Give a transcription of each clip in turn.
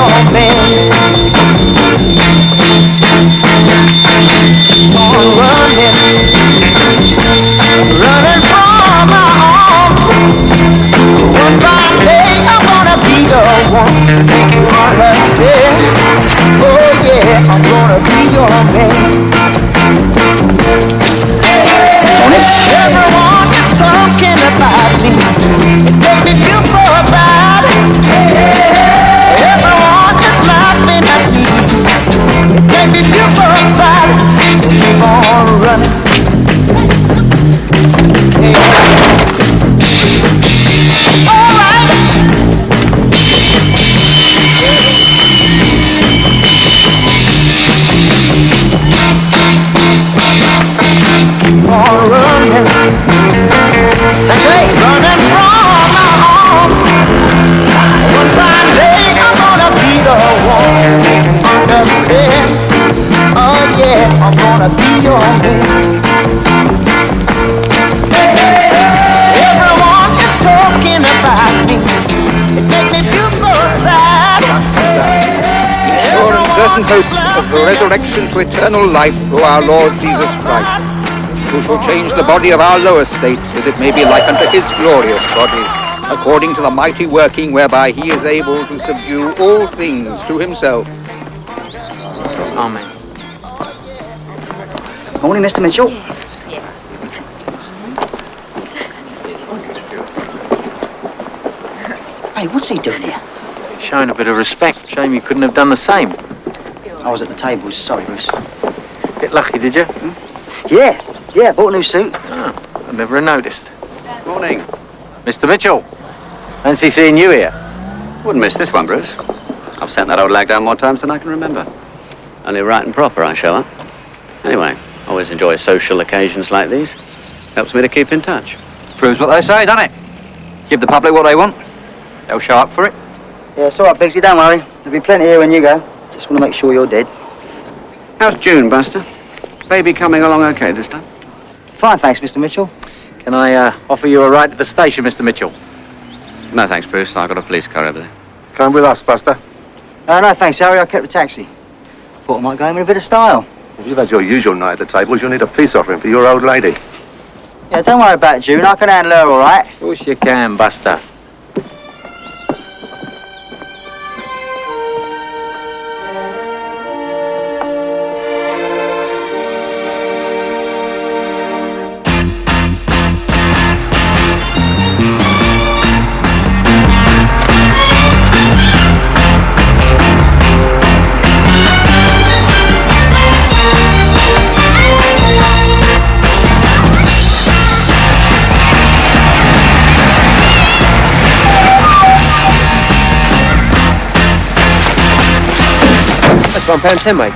your man. On running from my arms. One fine day I'm gonna be the one to make you understand. Oh yeah, I'm gonna be your man. Everyone is talking about me. It makes me feel so bad. Everyone is laughing at me. It makes me feel so sad. So keep on running. All right. Keep on running. That's it. Running from my home. One fine day I'm gonna be the one to understand. Oh yeah, I'm gonna be your man. Everyone is talking about me. It makes me feel so sad. Sure and certain hope of the resurrection to eternal life through our Lord Jesus Christ, who shall change the body of our lower state, that it may be like unto his glorious body, according to the mighty working whereby he is able to subdue all things to himself. Amen. Morning, Mr. Mitchell. Hey, what's he doing here? Showing a bit of respect. Shame you couldn't have done the same. I was at the tables. Sorry, Bruce. Bit lucky, did you? Yeah, bought a new suit. Oh, I never noticed. Morning. Mr. Mitchell. Fancy seeing you here. Wouldn't miss this one, Bruce. I've sent that old lag down more times than I can remember. Only right and proper I show up. Anyway, always enjoy social occasions like these. Helps me to keep in touch. Proves what they say, doesn't it? Give the public what they want. They'll show up for it. Yeah, it's all right, Biggsy, don't worry. There'll be plenty here when you go. Just want to make sure you're dead. How's June, Buster? Baby coming along okay this time? Fine, thanks, Mr. Mitchell. Can I offer you a ride to the station, Mr. Mitchell? No, thanks, Bruce. I've got a police car over there. Come with us, Buster. No, thanks, Harry. I kept the taxi. Thought I might go in with a bit of style. If you've had your usual night at the tables, you'll need a peace offering for your old lady. Yeah, don't worry about June. I can handle her all right. Of course you can, Buster. £1.10, mate.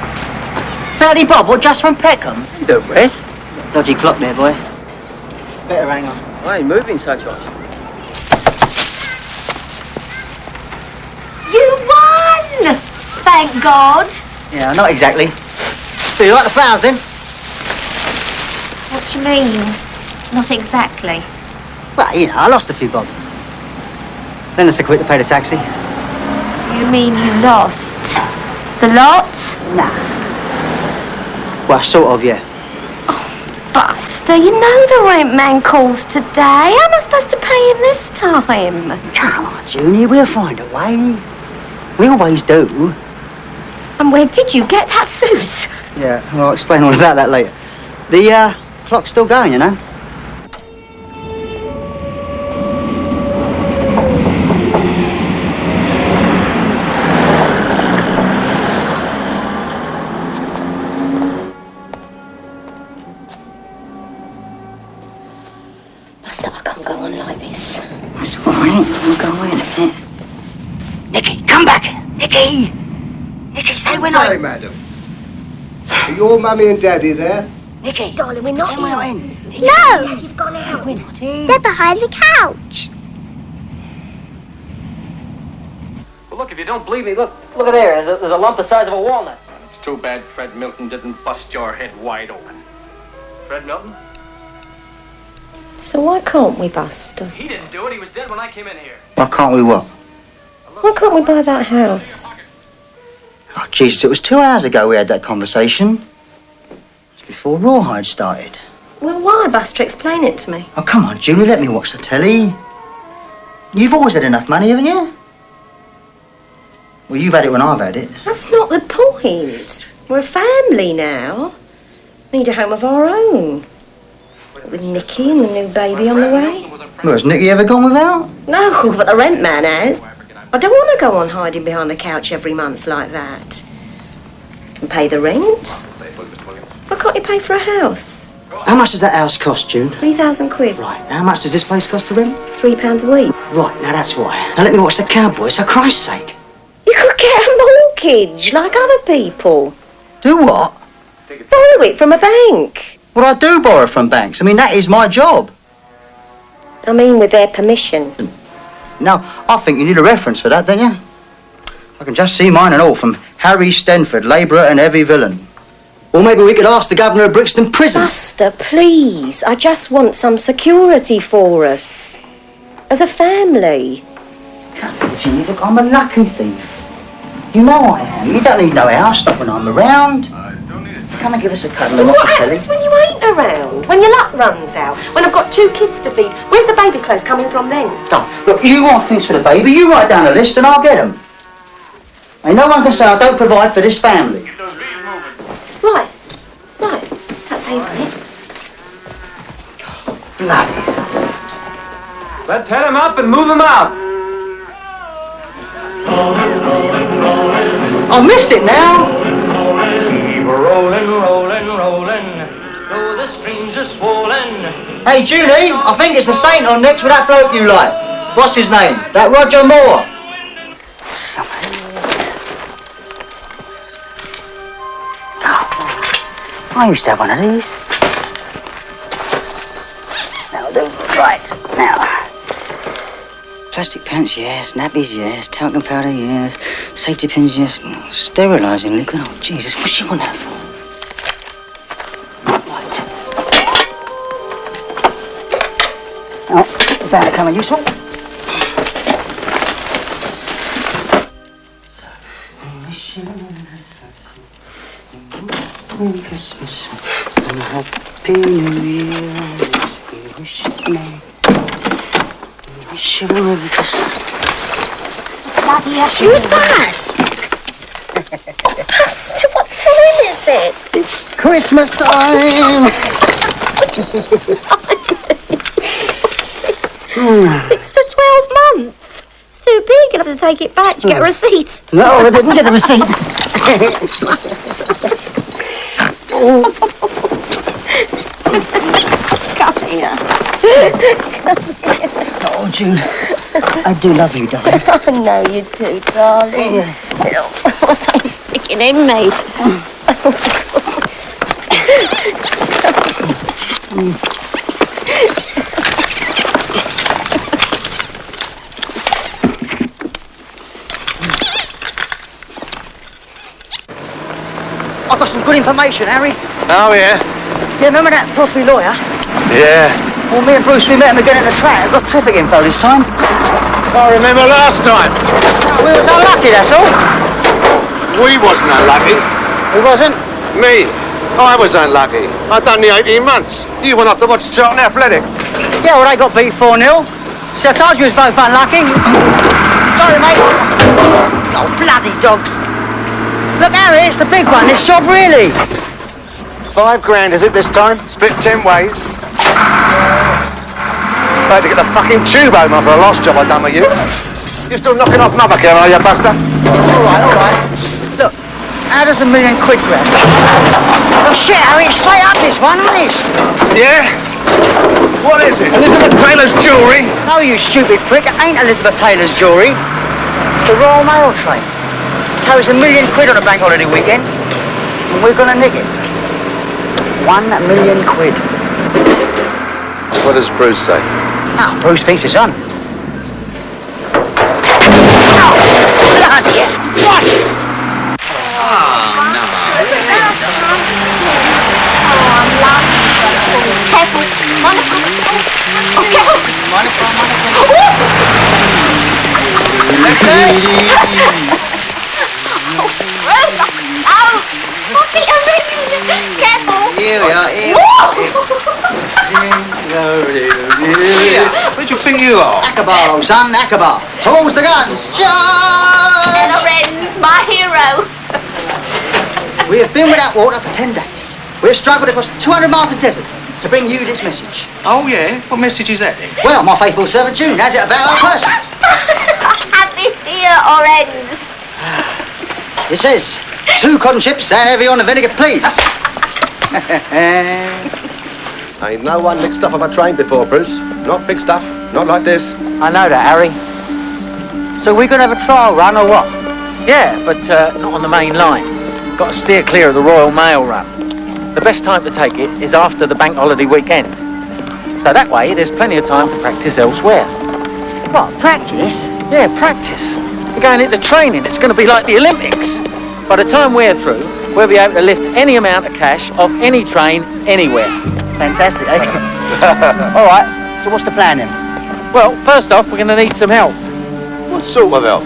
30 bob, or just from Peckham? You don't rest. Dodgy clock there, boy. Better hang on. I ain't moving, sunshine. You won! Thank God. Yeah, not exactly. Do you like the flowers, then? What do you mean? Not exactly. Well, you know, I lost a few bob. Then us a quid to pay the taxi. You mean you lost the lot? Nah. Well, sort of, yeah. Buster, you know the rent man calls today. How am I supposed to pay him this time? Come on, Junie, we'll find a way. We always do. And where did you get that suit? Yeah, well, I'll explain all about that later. The clock's still going, you know. Buster, I can't go on like this. That's all right. We'll go away in a minute. Nicky, come back! Nicky! Nicky, say we're not... Hey, madam. Are your mummy and daddy there? Nicky! Darling, we're not Say we're not in. No! Daddy's gone out. We're not in. They're behind the couch. Well, look, if you don't believe me, look at there. There's a lump the size of a walnut. It's too bad Fred Milton didn't bust your head wide open. Fred Milton? So why can't we, Buster? He didn't do it. He was dead when I came in here. Why can't we what? Why can't we buy that house? Jesus, it was 2 hours ago we had that conversation. It's before Rawhide started. Well, why, Buster? Explain it to me. Oh, come on, Julie, let me watch the telly. You've always had enough money, haven't you? Well, you've had it when I've had it. That's not the point. We're a family now. We need a home of our own. With Nicky and the new baby on the way. Well, has Nicky ever gone without? No, but the rent man has. I don't want to go on hiding behind the couch every month like that. And pay the rent. Why can't you pay for a house? How much does that house cost, June? 3,000 quid. Right, how much does this place cost to rent? £3 a week. Right, now that's why. Now let me watch the Cowboys, for Christ's sake. You could get a mortgage like other people. Do what? Borrow it from a bank. Well, I do borrow from banks. I mean, that is my job. I mean, with their permission. Now, I think you need a reference for that, don't you? I can just see mine and all from Harry Stenford, labourer and heavy villain. Or maybe we could ask the governor of Brixton Prison. Buster, please. I just want some security for us. As a family. Come on, Ginny, look, I'm a lucky thief. You know I am. You don't need no house, not when I'm around. Come and give us a cuddle and watch the What telly. happens when you ain't around? When your luck runs out? When I've got 2 kids to feed? Where's the baby clothes coming from then? Oh, look, you want things for the baby, you write down a list and I'll get them. And no one can say I don't provide for this family. Right. That's how you want it. Bloody. Let's head him up and move him out. I missed it now. Keep rolling, rolling, rolling. Though the streams are swollen. Hey, Julie, I think it's the saint on next with that bloke you like. What's his name? That Roger Moore. I used to have one of these. That'll do. Right, now. Plastic pants, yes. Nappies, yes. Talcum powder, yes. Safety pins, yes. Sterilising liquid. Oh, Jesus, what's she want that for? Right. Oh, better come in useful. Merry Christmas and Happy New Year. We wish you a Merry Christmas. Bloody hell. Who's that? Buster, what time is it? It's Christmas time. 6 to 12 months. It's too big. You'll have to take it back to get a receipt. No, I didn't get a receipt. Come here. Oh, June, I do love you, darling. I know you do, darling. What's something sticking in me? I've got some good information, Harry. Oh, yeah? Yeah, remember that frothy lawyer? Yeah. Well, me and Bruce, we met him again in the track. I've got traffic info this time. I remember last time. We was unlucky, that's all. We wasn't unlucky. Who wasn't? Me. I was unlucky. I'd done the 18 months. You went off to watch Charlton Athletic. Yeah, well, they got beat 4-0. See, I told you it was both unlucky. Sorry, mate. Oh, bloody dogs. Look, Harry, it's the big one, this job, really. $5 grand, is it, this time? Split 10 ways. I had to get the fucking tube home after the last job I'd done with you. You're still knocking off Mothercare, are you, Buster? All right. Look, how does £1 million grab? Oh, shit, Harry, it's straight up this one, honest. Yeah? What is it? Elizabeth Taylor's jewellery? No, you stupid prick, it ain't Elizabeth Taylor's jewellery. It's the Royal Mail train. Carries £1 million on a bank holiday weekend, and we're gonna nick it. £1 million. What does Bruce say? Ah, Bruce thinks it's on. Bloody hell! What? Careful. Wonderful. Oh, careful. Wonderful. Oh, Here we are. Where do you think you are? Akbar, old son, Akbar. Towards the guns. Charge! Lorenz, my hero. We have been without water for 10 days. We have struggled across 200 miles of desert to bring you this message. Oh, yeah? What message is that, then? Well, my faithful servant June has it about our person. Have it here, Lorenz. It says, 2 cotton chips and heavy on the vinegar, please. Ain't no one licked stuff off a train before, Bruce. Not big stuff, not like this. I know that, Harry. So we're going to have a trial run or what? Yeah, but not on the main line. Got to steer clear of the Royal Mail run. The best time to take it is after the bank holiday weekend. So that way, there's plenty of time to practice elsewhere. What, practice? Yeah, practice. We're going into training. It's going to be like the Olympics. By the time we're through, we'll be able to lift any amount of cash off any train, anywhere. Fantastic, eh? All right, so what's the plan then? Well, first off, we're going to need some help. What sort of help?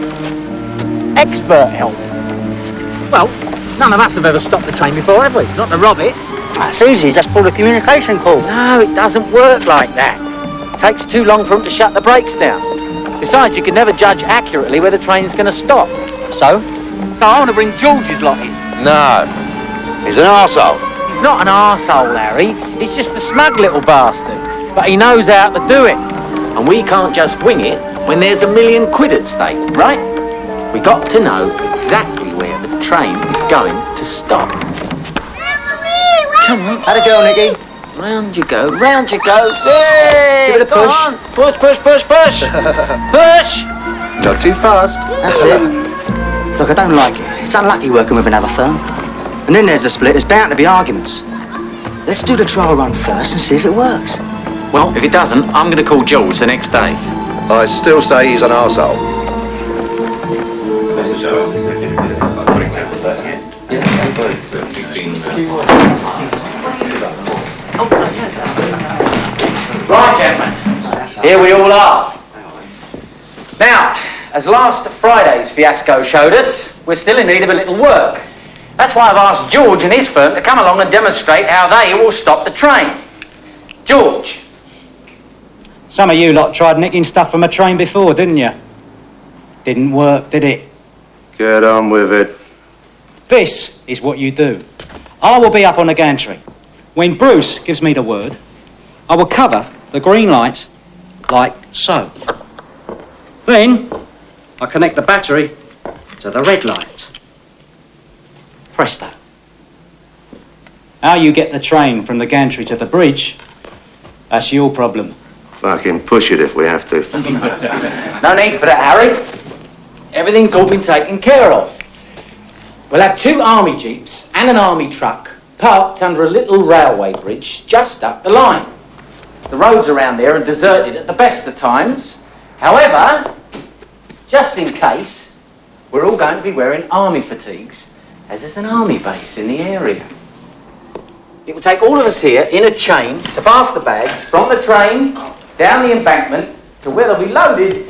Expert help. Well, none of us have ever stopped the train before, have we? Not to rob it. That's easy, just pull a communication call. No, it doesn't work like that. It takes too long for them to shut the brakes down. Besides, you can never judge accurately where the train's going to stop. So? So I want to bring George's lot in. No. He's an arsehole. He's not an arsehole, Larry. He's just a smug little bastard. But he knows how to do it. And we can't just wing it when there's £1 million at stake, right? We got to know exactly where the train is going to stop. Come on. How'd it go, Nicky? Round you go, round you go. Yay! Give it a Go push. on. Push, push, push, push. Push! Not too fast. That's it. Look, I don't like it. It's unlucky working with another firm. And then there's the split. There's bound to be arguments. Let's do the trial run first and see if it works. Well, if it doesn't, I'm going to call George the next day. I still say he's an arsehole. Right, gentlemen. Here we all are. Now, as last Friday's fiasco showed us, we're still in need of a little work. That's why I've asked George and his firm to come along and demonstrate how they will stop the train. George. Some of you lot tried nicking stuff from a train before, didn't you? Didn't work, did it? Get on with it. This is what you do. I will be up on the gantry. When Bruce gives me the word, I will cover the green lights like so. Then, I connect the battery to the red light. Presto. How you get the train from the gantry to the bridge, that's your problem. Fucking push it if we have to. No need for that, Harry. Everything's all been taken care of. We'll have 2 army jeeps and an army truck parked under a little railway bridge just up the line. The roads around there are deserted at the best of times. However, just in case, we're all going to be wearing army fatigues, as there's an army base in the area. It will take all of us here in a chain to pass the bags from the train down the embankment to where they'll be loaded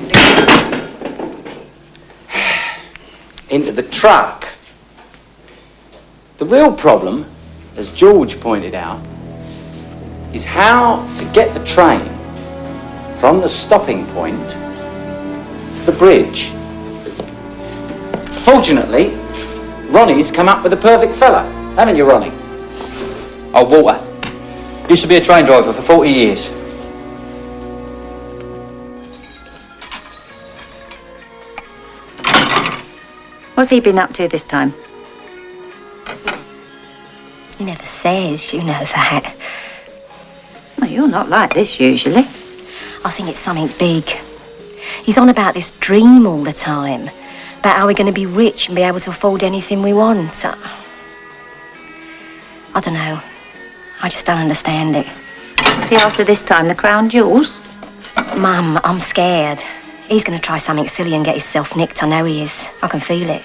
into the truck. The real problem, as George pointed out, is how to get the train from the stopping point to the bridge. Fortunately, Ronnie's come up with a perfect fella, haven't you, Ronnie? Oh, Walter. Used to be a train driver for 40 years. What's he been up to this time? He never says, you know that. Well, you're not like this usually. I think it's something big. He's on about this dream all the time. About how we're going to be rich and be able to afford anything we want. I don't know. I just don't understand it. See, after this time, the crown jewels? Mum, I'm scared. He's going to try something silly and get himself nicked. I know he is. I can feel it.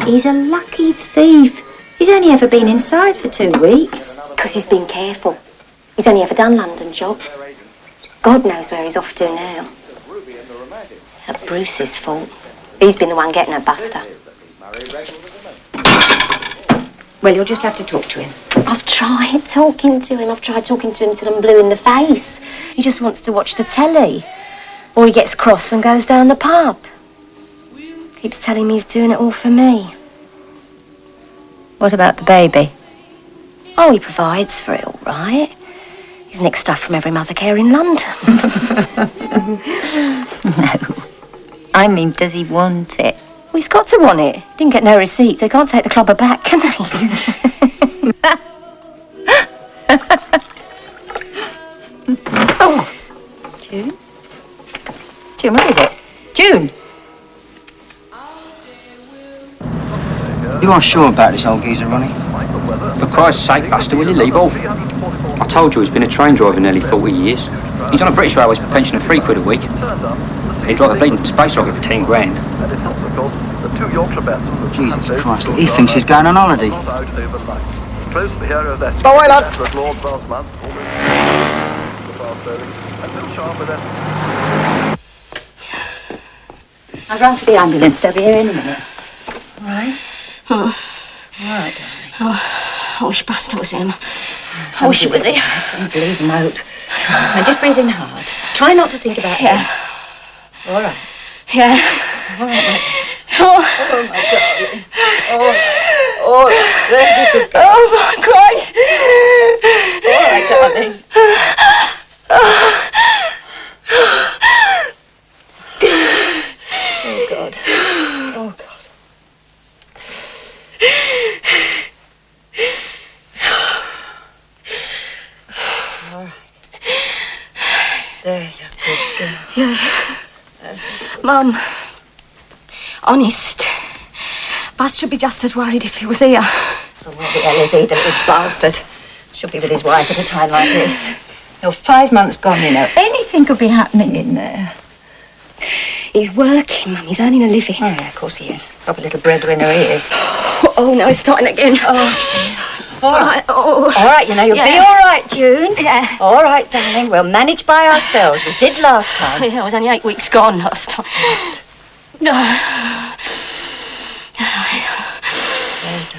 He's a lucky thief. He's only ever been inside for 2 weeks. Because he's been careful. He's only ever done London jobs. God knows where he's off to now. It's Bruce's fault. He's been the one getting her, Buster. Well, you'll just have to talk to him. I've tried talking to him. I've tried talking to him till I'm blue in the face. He just wants to watch the telly. Or he gets cross and goes down the pub. Keeps telling me he's doing it all for me. What about the baby? Oh, he provides for it all right. He's nicked stuff from every mother care in London. No. I mean, does he want it? Well, he's got to want it. He didn't get no receipt, so he can't take the clobber back, can he? Oh. June? June, what is it? June! You aren't sure about this old geezer, Ronnie? For Christ's sake, Buster, will you leave off? I told you he's been a train driver nearly 40 years. He's on a British Railways pension of £3 a week. He'd drive a bleeding space rocket for 10 grand. Jesus Christ, he thinks he's going on holiday. But why not? I'll run for the ambulance. They'll be here in a minute. All right? Oh. All right, darling. Oh, I wish Buster was him. I wish it was him. Don't believe him, Hope. Now, just breathe in hard. Try not to think about him. All right. Yeah. All right, mate. Oh, Oh, my darling. Oh, there's a good girl. oh my Christ. All right, darling. Oh, God. Oh, God. All right. There's a good girl. Yeah. Mum, honest, Buzz should be just as worried if he was here. Oh, what the hell is he, the little bastard? Should be with his wife at a time like this. You're 5 months gone, you know. Anything could be happening in there. He's working, Mum. He's earning a living. Oh, yeah, of course he is. Proper little breadwinner he is. Oh, no, it's starting again. Oh, dear. All right. Oh. All right, you know, you'll be all right, June. Yeah. All right, darling. We'll manage by ourselves. We did last time. Yeah, I was only 8 weeks gone last time. No. There's a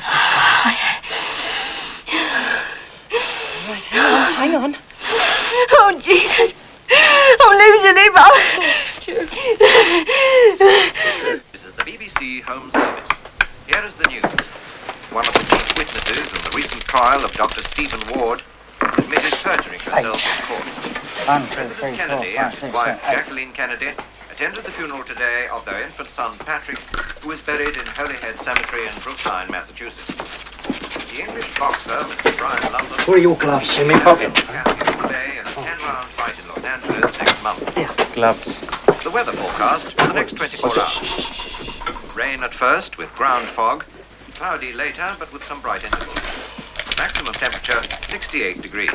good girl. Hang on. Oh, Jesus. I'm losing him. This is the BBC Home Service. Here is the news. One of the chief witnesses in the recent trial of Dr. Stephen Ward admitted perjuring herself in court. President Kennedy and his wife Jacqueline Kennedy attended the funeral today of their infant son Patrick, who is buried in Holyhead Cemetery in Brookline, Massachusetts. The English boxer, Mr. Brian London... What are your gloves in my pocket? ...today in a 10-round fight in Los Angeles next month. Gloves. The weather forecast for the next 24 hours. Rain at first with ground fog, cloudy later but with some bright intervals. Maximum temperature 68 degrees.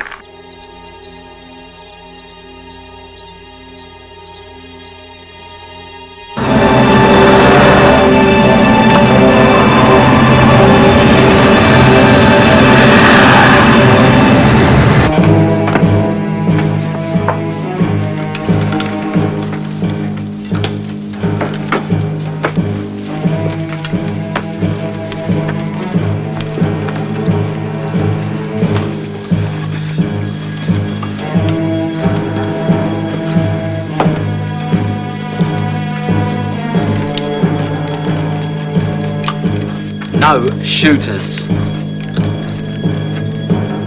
No shooters.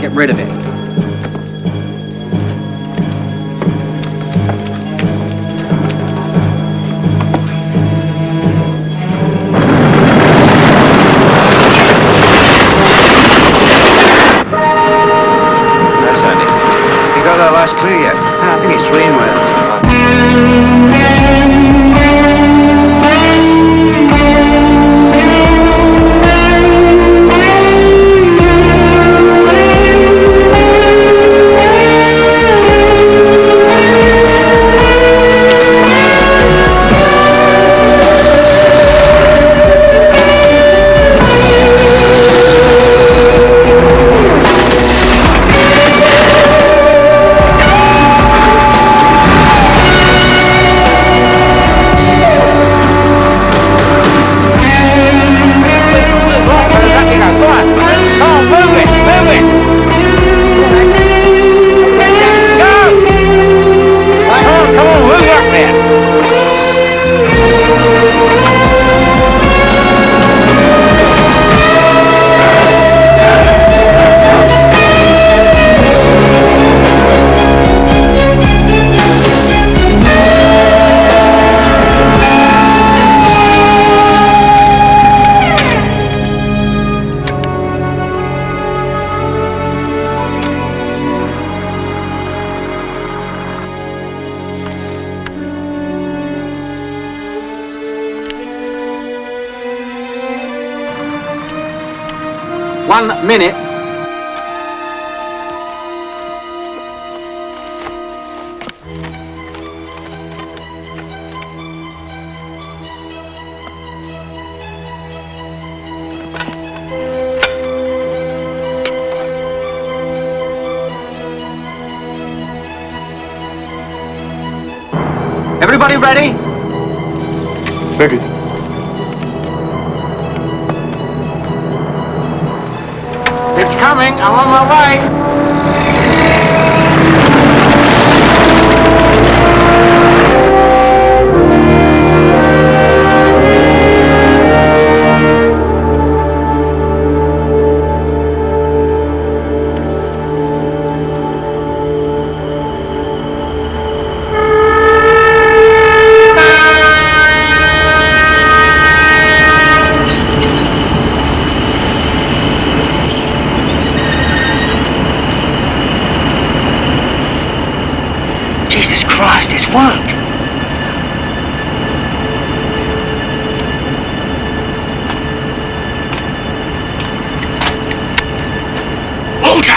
Get rid of it. Yes, Andy. You got that last clue yet? I think it's rainweather. 1 minute. Everybody ready? Ready. It's coming. I'm on my way. Jesus Christ, it's worked. Walter!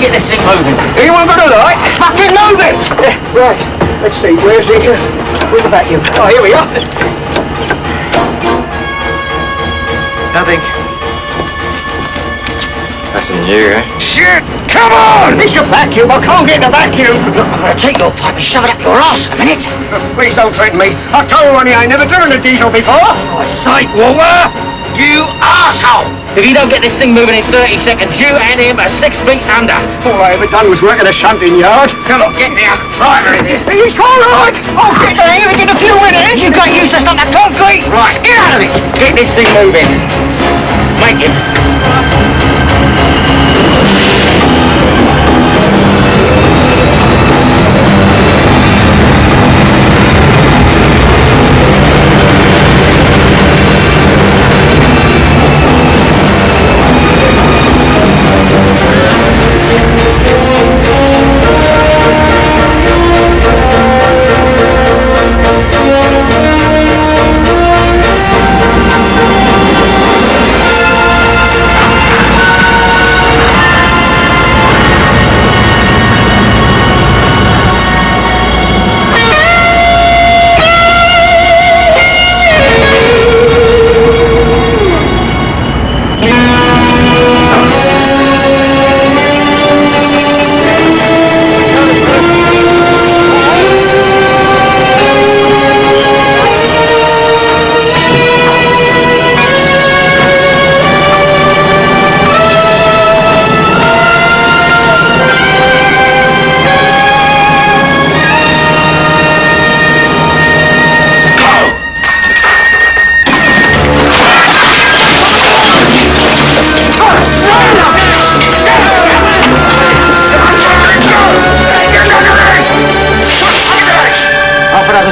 Get this thing moving. Anyone got a light? Fucking move it! Right, let's see, where's the vacuum? Oh, here we are. Nothing. Nothing new, eh? Shit! Come on! It's your vacuum, I can't get the vacuum! Look, I'm gonna take your pipe and shove it up your arse in a minute. Please don't threaten me. I told Ronnie I ain't never driven a diesel before. I say, Walter! You arsehole! If you don't get this thing moving in 30 seconds, you and him are 6 feet under. All I ever done was work at a shunting yard. Come on, get down. Driver in here. It's all right. I'll get the hang of it in a few minutes. You got used to stuff like concrete. Right, Get out of it. get this thing moving. Make it.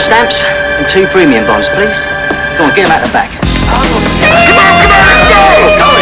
Stamps and 2 premium bonds, please. Go on, get them out the back. Come on, let's go!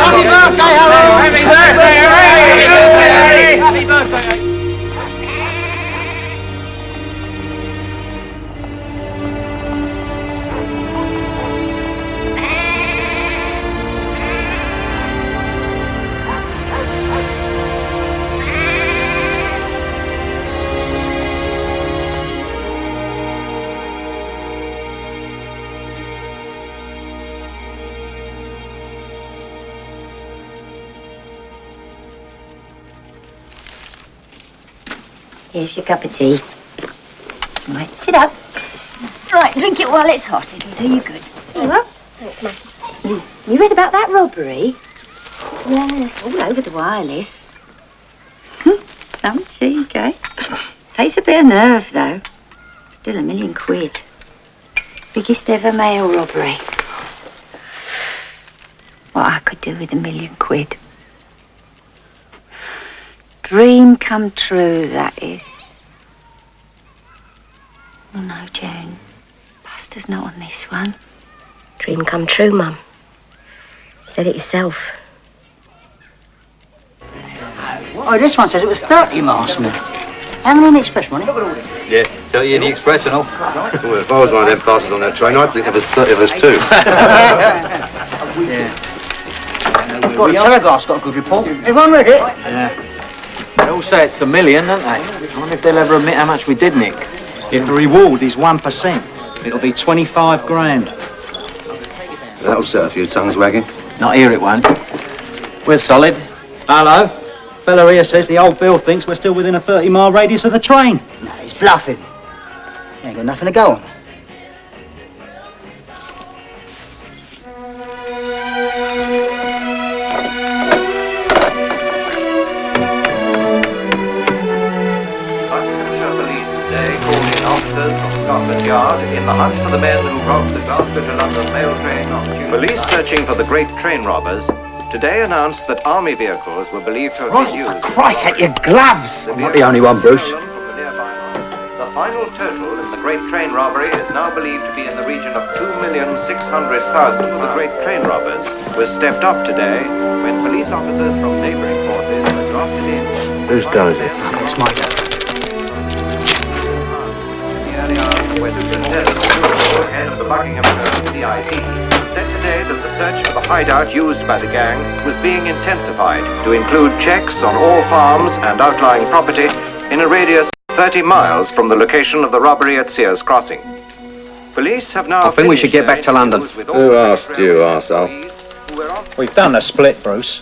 Happy birthday, Harold! Happy birthday, Harry! Happy birthday! Here's your cup of tea. Right, sit up. Right, drink it while it's hot. It'll do you good. Here you are. Thanks, Mum. You read about that robbery? Yes, all over the wireless. Some cheek, eh? Takes a bit of nerve, though. Still £1 million. Biggest ever mail robbery. What I could do with £1 million. Dream come true, that is. Oh, no, June. Buster's not on this one. Dream come true, Mum. Said it yourself. Oh, this one says it was 30 miles from here. How many on the express money? Yeah, 30 in the express and all. Well, if I was one of them passes on that train, I'd think there was 30 of us too. God, the Telegraph's got a good report. Everyone read it? Yeah. They all say it's $1 million, don't they? I wonder if they'll ever admit how much we did, Nick. If the reward is 1%, it'll be 25 grand. That'll set a few tongues wagging. Not here, it won't. We're solid. Hello. Fella here says the old Bill thinks we're still within a 30-mile radius of the train. No, he's bluffing. He ain't got nothing to go on. Scotland Yard in the hunt for the men who robbed the Glasgow to London mail train on Tuesday. Police searching for the great train robbers today announced that army vehicles were believed to have been used. For Christ's sake, your gloves! I'm not the only one, Bruce. The final total in the great train robbery is now believed to be in the region of 2,600,000. The great train robbers was stepped up today when police officers from neighbouring forces were drafted in. Who's done it? It's my turn. Where Superintendent Newell, head of the Buckinghamshire CID, said today that the search for the hideout used by the gang was being intensified to include checks on all farms and outlying property in a radius of 30 miles from the location of the robbery at Sears Crossing. Police have now... I think we should get back to London. Who asked you, arsehole? We've done a split, Bruce.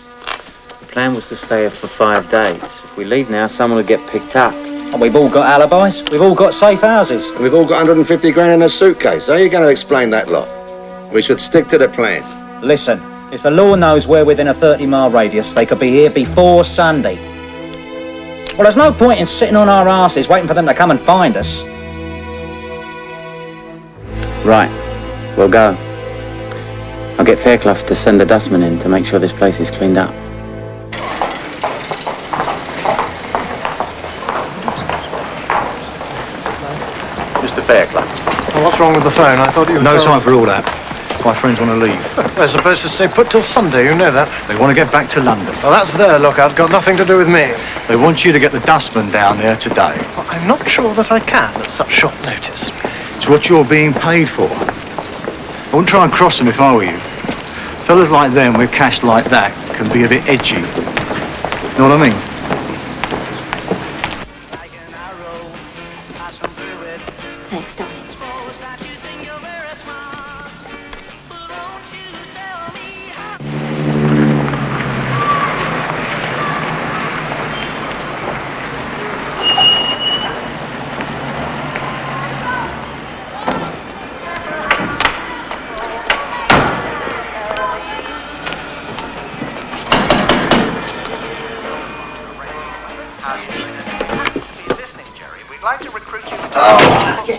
The plan was to stay here for 5 days. If we leave now, someone will get picked up. And we've all got alibis. We've all got safe houses. And we've all got 150 grand in a suitcase. How are you going to explain that lot? We should stick to the plan. Listen, if the law knows we're within a 30-mile radius, they could be here before Sunday. Well, there's no point in sitting on our asses waiting for them to come and find us. Right, we'll go. I'll get Fairclough to send a dustman in to make sure this place is cleaned up. Mr. Fairclough. Well, what's wrong with the phone? I thought you were... No time for all that. My friends want to leave. They're supposed to stay put till Sunday, you know that. They want to get back to London. Well, that's their lookout. Got nothing to do with me. They want you to get the dustman down there today. Well, I'm not sure that I can at such short notice. It's what you're being paid for. I wouldn't try and cross them if I were you. Fellas like them with cash like that can be a bit edgy. You know what I mean? Thanks, darling.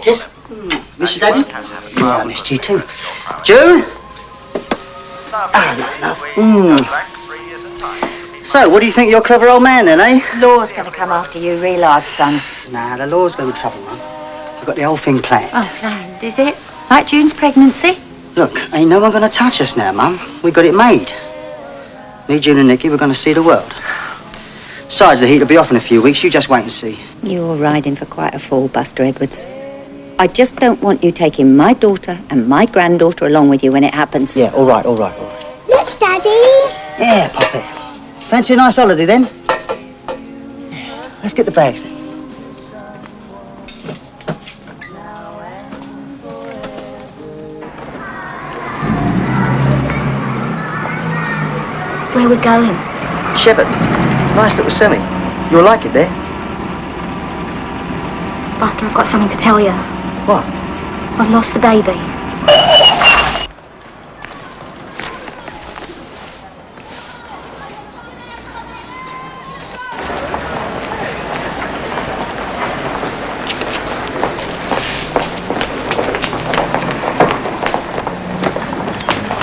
Yes. Mr. Daddy? Yeah, I missed you too. June? So, what do you think of your clever old man then, eh? Law's going to come after you, real hard, son. Nah, the law's going to be trouble, Mum. We've got the whole thing planned. Oh, no, is it? Like June's pregnancy? Look, ain't no one going to touch us now, Mum. We got it made. Me, June and Nicky, we're going to see the world. Besides, the heat will be off in a few weeks. You just wait and see. You're riding for quite a fall, Buster Edwards. I just don't want you taking my daughter and my granddaughter along with you when it happens. Yeah, all right. Look, Daddy. Yeah, Poppy. Fancy a nice holiday, then? Yeah, let's get the bags, then. Where we're going? Shepherd. Nice little semi. You'll like it there. Buster, I've got something to tell you. What? I've lost the baby.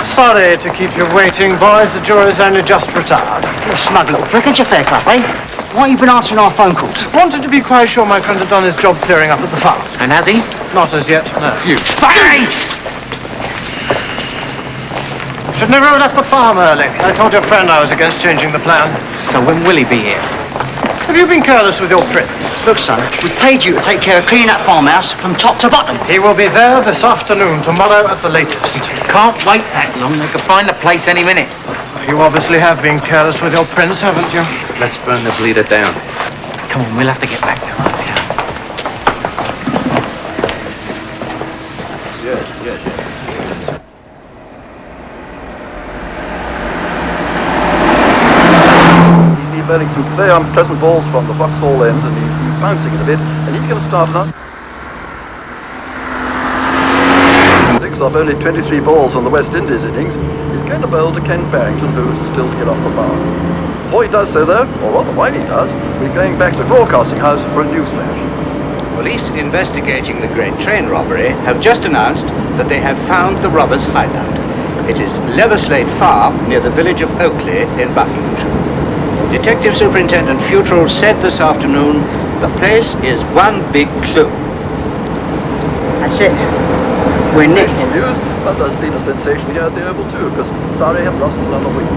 Sorry to keep you waiting, boys. The jury's only just retired. You're a smug little prick, ain't you, Fairclough, eh? Why have you been answering our phone calls? Wanted to be quite sure my friend had done his job clearing up at the farm. And has he? Not as yet, no. You Fine! Should never have left the farm early. I told your friend I was against changing the plan. So when will he be here? Have you been careless with your prints? Look, son, we paid you to take care of cleaning that farmhouse from top to bottom. He will be there this afternoon, tomorrow at the latest. Can't wait that long. They could find the place any minute. You obviously have been careless with your prints, haven't you? Let's burn the bleeder down. Come on, we'll have to get back there, aren't we? Yes. He's burning some very unpleasant balls from the Vauxhall end, and he's bouncing it a bit, and he's going to start now. 6 off only 23 balls on the West Indies innings. He's going to bowl to Ken Barrington, who's still to get off the bar. Before he does so, though, or rather while he does, we're going back to the broadcasting house for a news flash. Police investigating the Great Train robbery have just announced that they have found the robbers' hideout. It is Leatherslade Farm near the village of Oakley in Buckinghamshire. Detective Superintendent Futrell said this afternoon the place is one big clue. That's it. We're nicked. News, but there's been a sensation here at the Oval too, because Surrey have lost another wicket.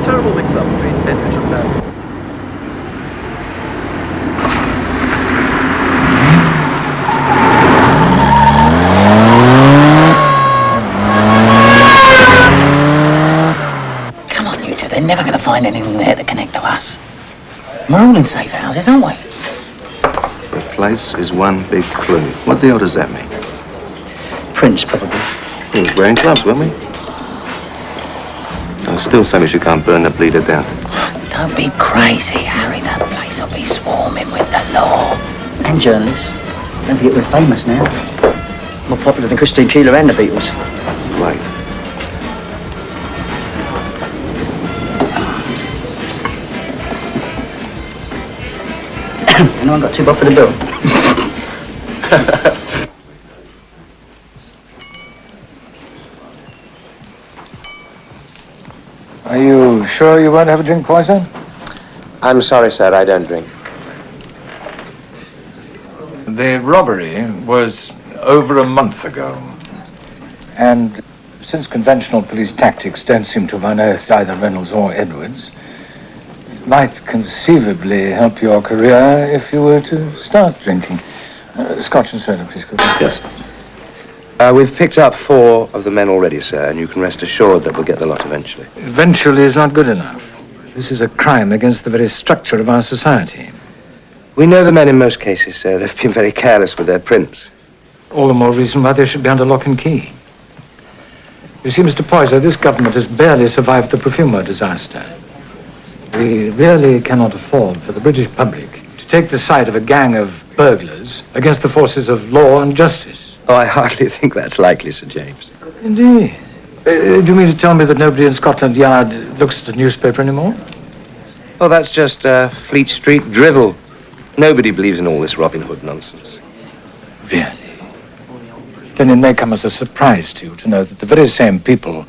Terrible mix-up between Edwidge and Barry. Come on, you two. They're never going to find anything there to connect to us. We're all in safe houses, aren't we? The place is one big clue. What the hell does that mean? Prince, probably. We was wearing gloves, weren't we? I'll still say we can't burn the bleeder down. Don't be crazy, Harry. That place will be swarming with the law. And journalists. Don't forget we're famous now. More popular than Christine Keeler and the Beatles. Right. Anyone got 2 bob for the bill? Are you sure you won't have a drink, Poison? I'm sorry, sir, I don't drink. The robbery was over a month ago. And since conventional police tactics don't seem to have unearthed either Reynolds or Edwards, it might conceivably help your career if you were to start drinking. Scotch and soda, please. Yes. We've picked up 4 of the men already, sir, and you can rest assured that we'll get the lot eventually. Eventually is not good enough. This is a crime against the very structure of our society. We know the men in most cases, sir. They've been very careless with their prints. All the more reason why they should be under lock and key. You see, Mr. Poyser, this government has barely survived the Perfumer disaster. We really cannot afford for the British public to take the side of a gang of burglars against the forces of law and justice. Oh, I hardly think that's likely, Sir James. Indeed. Do you mean to tell me that nobody in Scotland Yard looks at a newspaper anymore? Oh, that's just Fleet Street drivel. Nobody believes in all this Robin Hood nonsense. Really? then it may come as a surprise to you to know that the very same people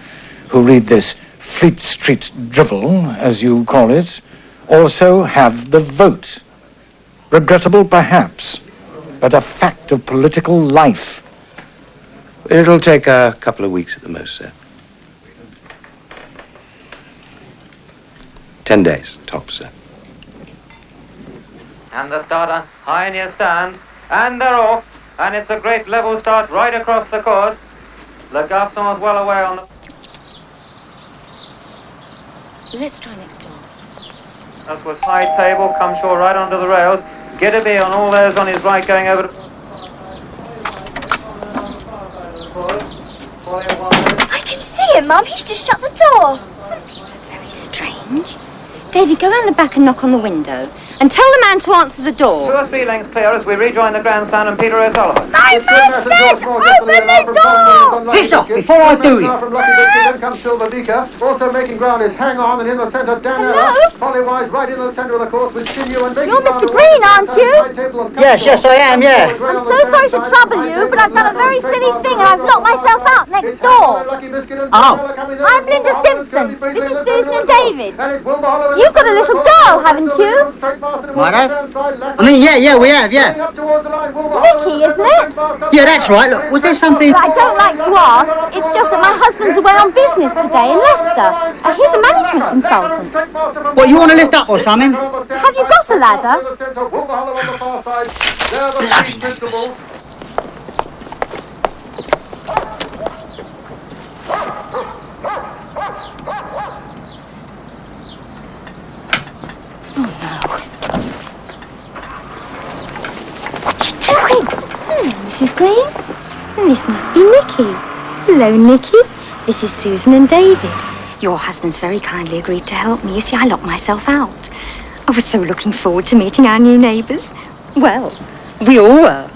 who read this Fleet Street drivel, as you call it, also have the vote. Regrettable, perhaps, but a fact of political life. It'll take a couple of weeks at the most, sir. 10 days, tops, sir. And the starter, high in your stand, and they're off, and it's a great level start right across the course. Le Garçon's well away on the... Let's try next door. As was High Table, come shore right onto the rails. Giddaby on all those on his right going over to... I can see him, Mum. He's just shut the door. Very strange. Davy, go round the back and knock on the window. And tell the man to answer the door. 2 or 3 lengths clear as we rejoin the grandstand and Peter O'Sullivan. My man said, open the door! Piss off before I do you. From Lucky Victor, then comes Silver Beaker. Also making ground is Hang On, and in the centre, Danella. Pollywise right in the centre of the course with Sinew and making You're Mr. Green, aren't you? Yes, I am, yeah. I'm so sorry to trouble you, but I've done a very silly thing and I've locked myself out next door. Oh. I'm Linda Simpson. This is Susan and David. You've got a little girl, haven't you? Righto. I mean, yeah, we have, yeah. Vicky, isn't it? Yeah, that's right. Look, was there something... I don't like to ask. It's just that my husband's away on business today in Leicester. He's a management consultant. What, you want to lift up or something? Have you got a ladder? Bloody neighbours. Mrs. Green? This must be Nicky. Hello, Nicky. This is Susan and David. Your husband's very kindly agreed to help me. You see, I locked myself out. I was so looking forward to meeting our new neighbours. Well, we all were.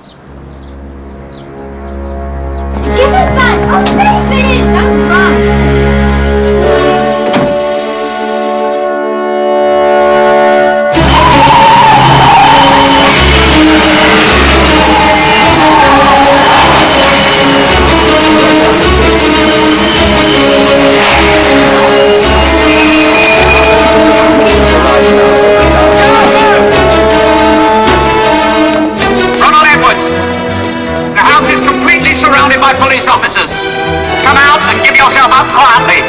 Give it back! Oh, David! Don't run! Police officers, come out and give yourself up quietly.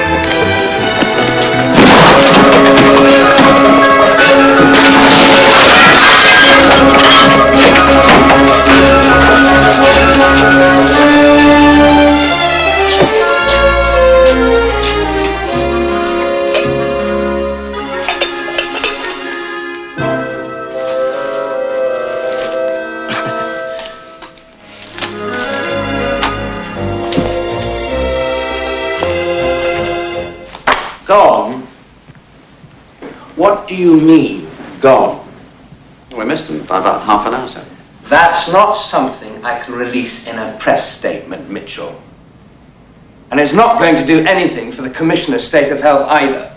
Gone? What do you mean, gone? We missed him by about half an hour, sir. That's not something I can release in a press statement, Mitchell. And it's not going to do anything for the Commissioner's state of health either.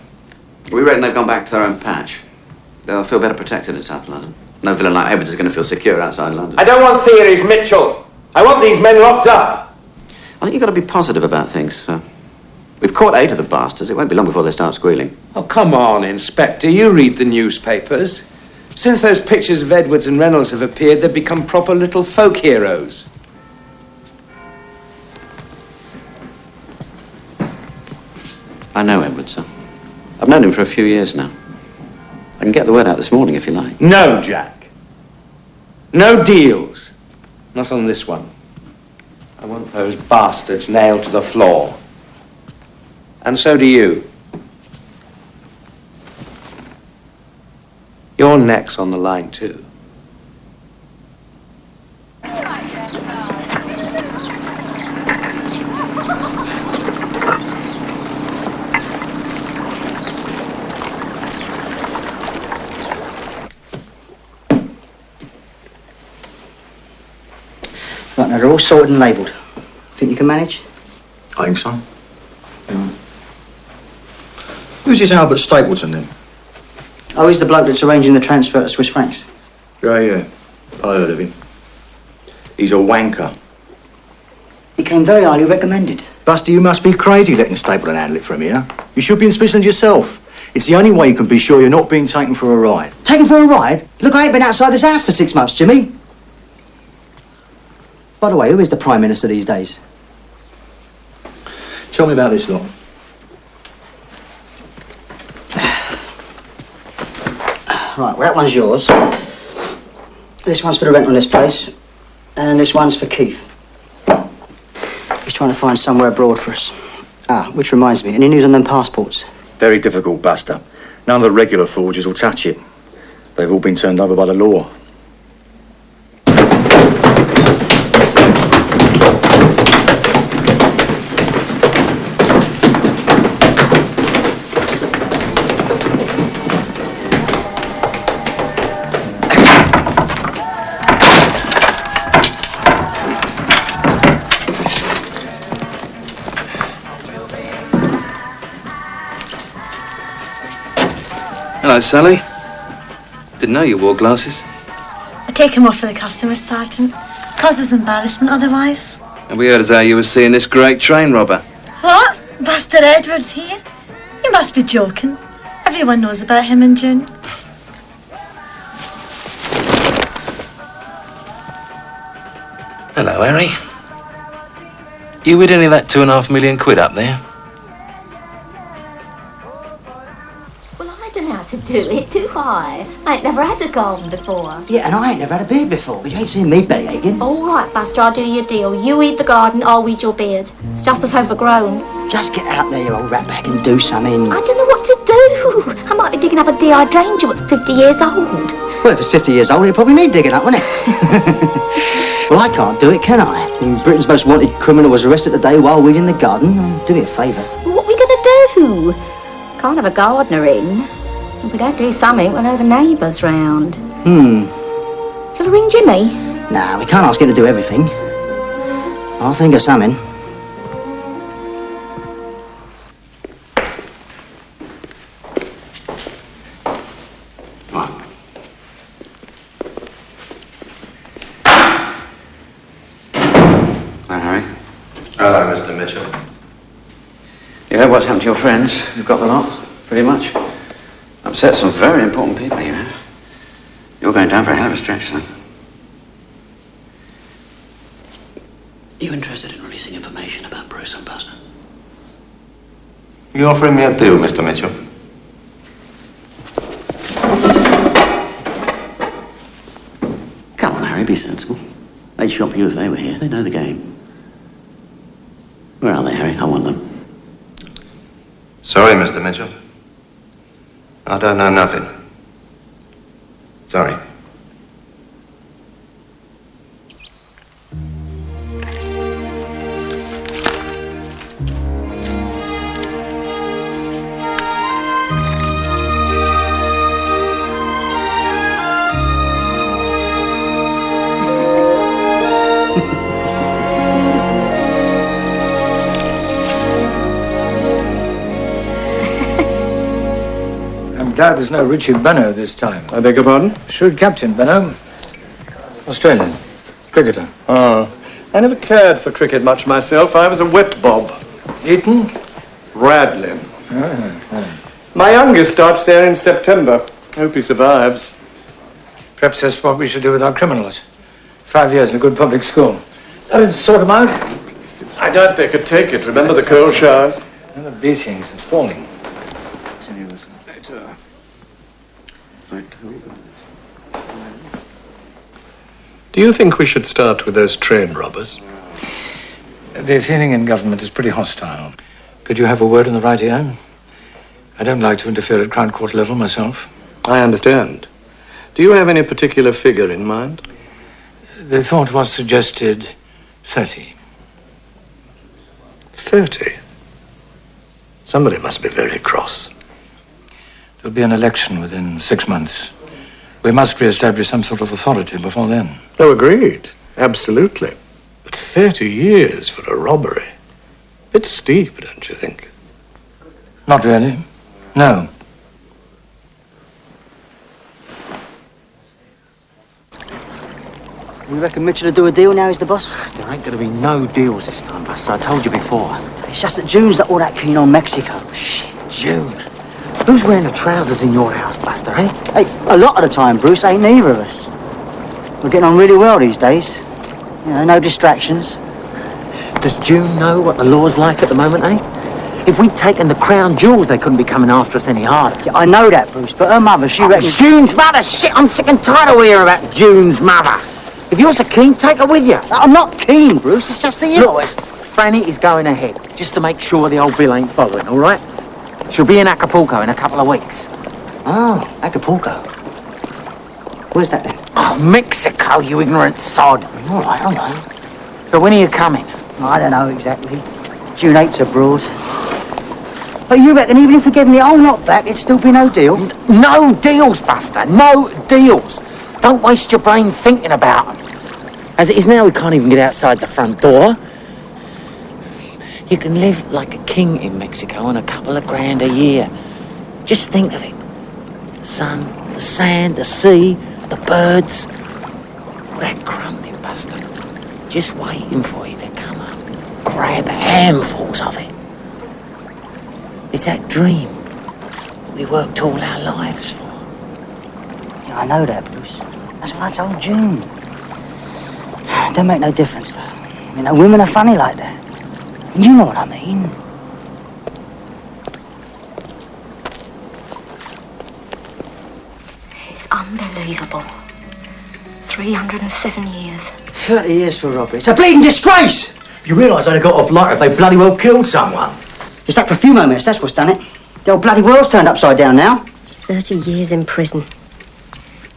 We reckon they've gone back to their own patch. They'll feel better protected in South London. No villain like Edwards is going to feel secure outside London. I don't want theories, Mitchell. I want these men locked up. I think you've got to be positive about things, sir. We've caught 8 of the bastards. It won't be long before they start squealing. Oh, come on, Inspector. You read the newspapers. Since those pictures of Edwards and Reynolds have appeared, they've become proper little folk heroes. I know Edwards, sir. I've known him for a few years now. I can get the word out this morning if you like. No, Jack. No deals. Not on this one. I want those bastards nailed to the floor. And so do you. Your neck's on the line, too. Right, now they're all sorted and labelled. Think you can manage? I think so. Yeah. Who's this Albert Stapleton, then? Oh, he's the bloke that's arranging the transfer to Swiss francs. Yeah. I heard of him. He's a wanker. He came very highly recommended. Buster, you must be crazy letting Stapleton handle it from here. You should be in Switzerland yourself. It's the only way you can be sure you're not being taken for a ride. Taken for a ride? Look, I ain't been outside this house for 6 months, Jimmy. By the way, who is the Prime Minister these days? Tell me about this lot. Right, well, that one's yours. This one's for the rent on this place. And this one's for Keith. He's trying to find somewhere abroad for us. Ah, which reminds me, any news on them passports? Very difficult, Buster. None of the regular forgers will touch it. They've all been turned over by the law. Hello, Sally. Didn't know you wore glasses. I take them off for the customers, Sergeant. Causes embarrassment otherwise. And we heard as how you were seeing this great train robber. What? Buster Edwards here? You must be joking. Everyone knows about him and June. Hello, Harry. You with any of that £2.5 million up there? I don't know how to do it, do I? I ain't never had a garden before. Yeah, and I ain't never had a beard before, but you ain't seen me belly aching. All right, Buster, I'll do your deal. You weed the garden, I'll weed your beard. It's just as overgrown. Just get out there, you old ratbag, and do something. I don't know what to do. I might be digging up a dehydrangea that's 50 years old. Well, if it's 50 years old, it'll probably need digging up, wouldn't it? Well, I can't do it, can I? When Britain's most wanted criminal was arrested today while weeding the garden. Do me a favour. What are we going to do? Can't have a gardener in. If we don't do something, we'll know the neighbours round. Shall I ring Jimmy? Nah, we can't ask him to do everything. I'll think of something. Hi, Harry. Hello, Mr. Mitchell. You heard what's happened to your friends? You've got the lot, pretty much. Upset some very important people, you have. You're going down for a hell of a stretch, son. Are you interested in releasing information about Bruce and Buster? You offering me a deal, Mr. Mitchell? Come on, Harry, be sensible. They'd shop you if they were here. They know the game. Where are they, Harry? I want them. Sorry, Mr. Mitchell. I don't know nothing. Sorry. Glad there's no Richie Benno this time. I beg your pardon? Shrewd Captain Benno. Australian. Cricketer. Oh. I never cared for cricket much myself. I was a wet bob. Eton? Radley. My youngest starts there in September. Hope he survives. Perhaps that's what we should do with our criminals. 5 years in a good public school. Sort them out. I doubt they could take it. Remember the coal showers? And the beatings and falling. Do you think we should start with those train robbers? The feeling in government is pretty hostile. Could you have a word in the right ear? I don't like to interfere at Crown Court level myself. I understand. Do you have any particular figure in mind? The thought was suggested 30. 30? Somebody must be very cross. There'll be an election within 6 months. We must re-establish some sort of authority before then. Oh, agreed. Absolutely. But 30 years for a robbery. Bit steep, don't you think? Not really. No. You reckon Mitchell will do a deal now he's the boss? There ain't gonna be no deals this time, Buster. I told you before. It's just that June's not all that keen on Mexico. Shit, June. Who's wearing the trousers in your house, Buster, eh? Hey, a lot of the time, Bruce, ain't neither of us. We're getting on really well these days. You know, no distractions. Does June know what the law's like at the moment, eh? If we'd taken the crown jewels, they couldn't be coming after us any harder. Yeah, I know that, Bruce, but her mother, she reckons... June's mother? Shit, I'm sick and tired of hearing about June's mother. If you're so keen, take her with you. I'm not keen, Bruce. It's just the inquest. Franny is going ahead, just to make sure the old Bill ain't following, all right? She'll be in Acapulco in a couple of weeks. Oh, Acapulco. Where's that then? Oh, Mexico, you ignorant sod. All right, all right. So when are you coming? I don't know exactly. June 8's abroad. But you reckon even if we gave him the whole lot back, it'd still be no deal? No deals, Buster. No deals. Don't waste your brain thinking about them. As it is now, we can't even get outside the front door. You can live like a king in Mexico on a couple of grand a year. Just think of it. The sun, the sand, the sea, the birds. All that crumbing, Buster. Just waiting for you to come up. Grab handfuls of it. It's that dream we worked all our lives for. Yeah, I know that, Bruce. That's what I told June. Don't make no difference, though. You know, women are funny like that. You know what I mean. It's unbelievable. 307 years. 30 years for robbery. It's a bleeding disgrace! You realise they'd have got off lighter if they bloody well killed someone? It's that Profumo mess, that's what's done it. The whole bloody world's turned upside down now. 30 years in prison.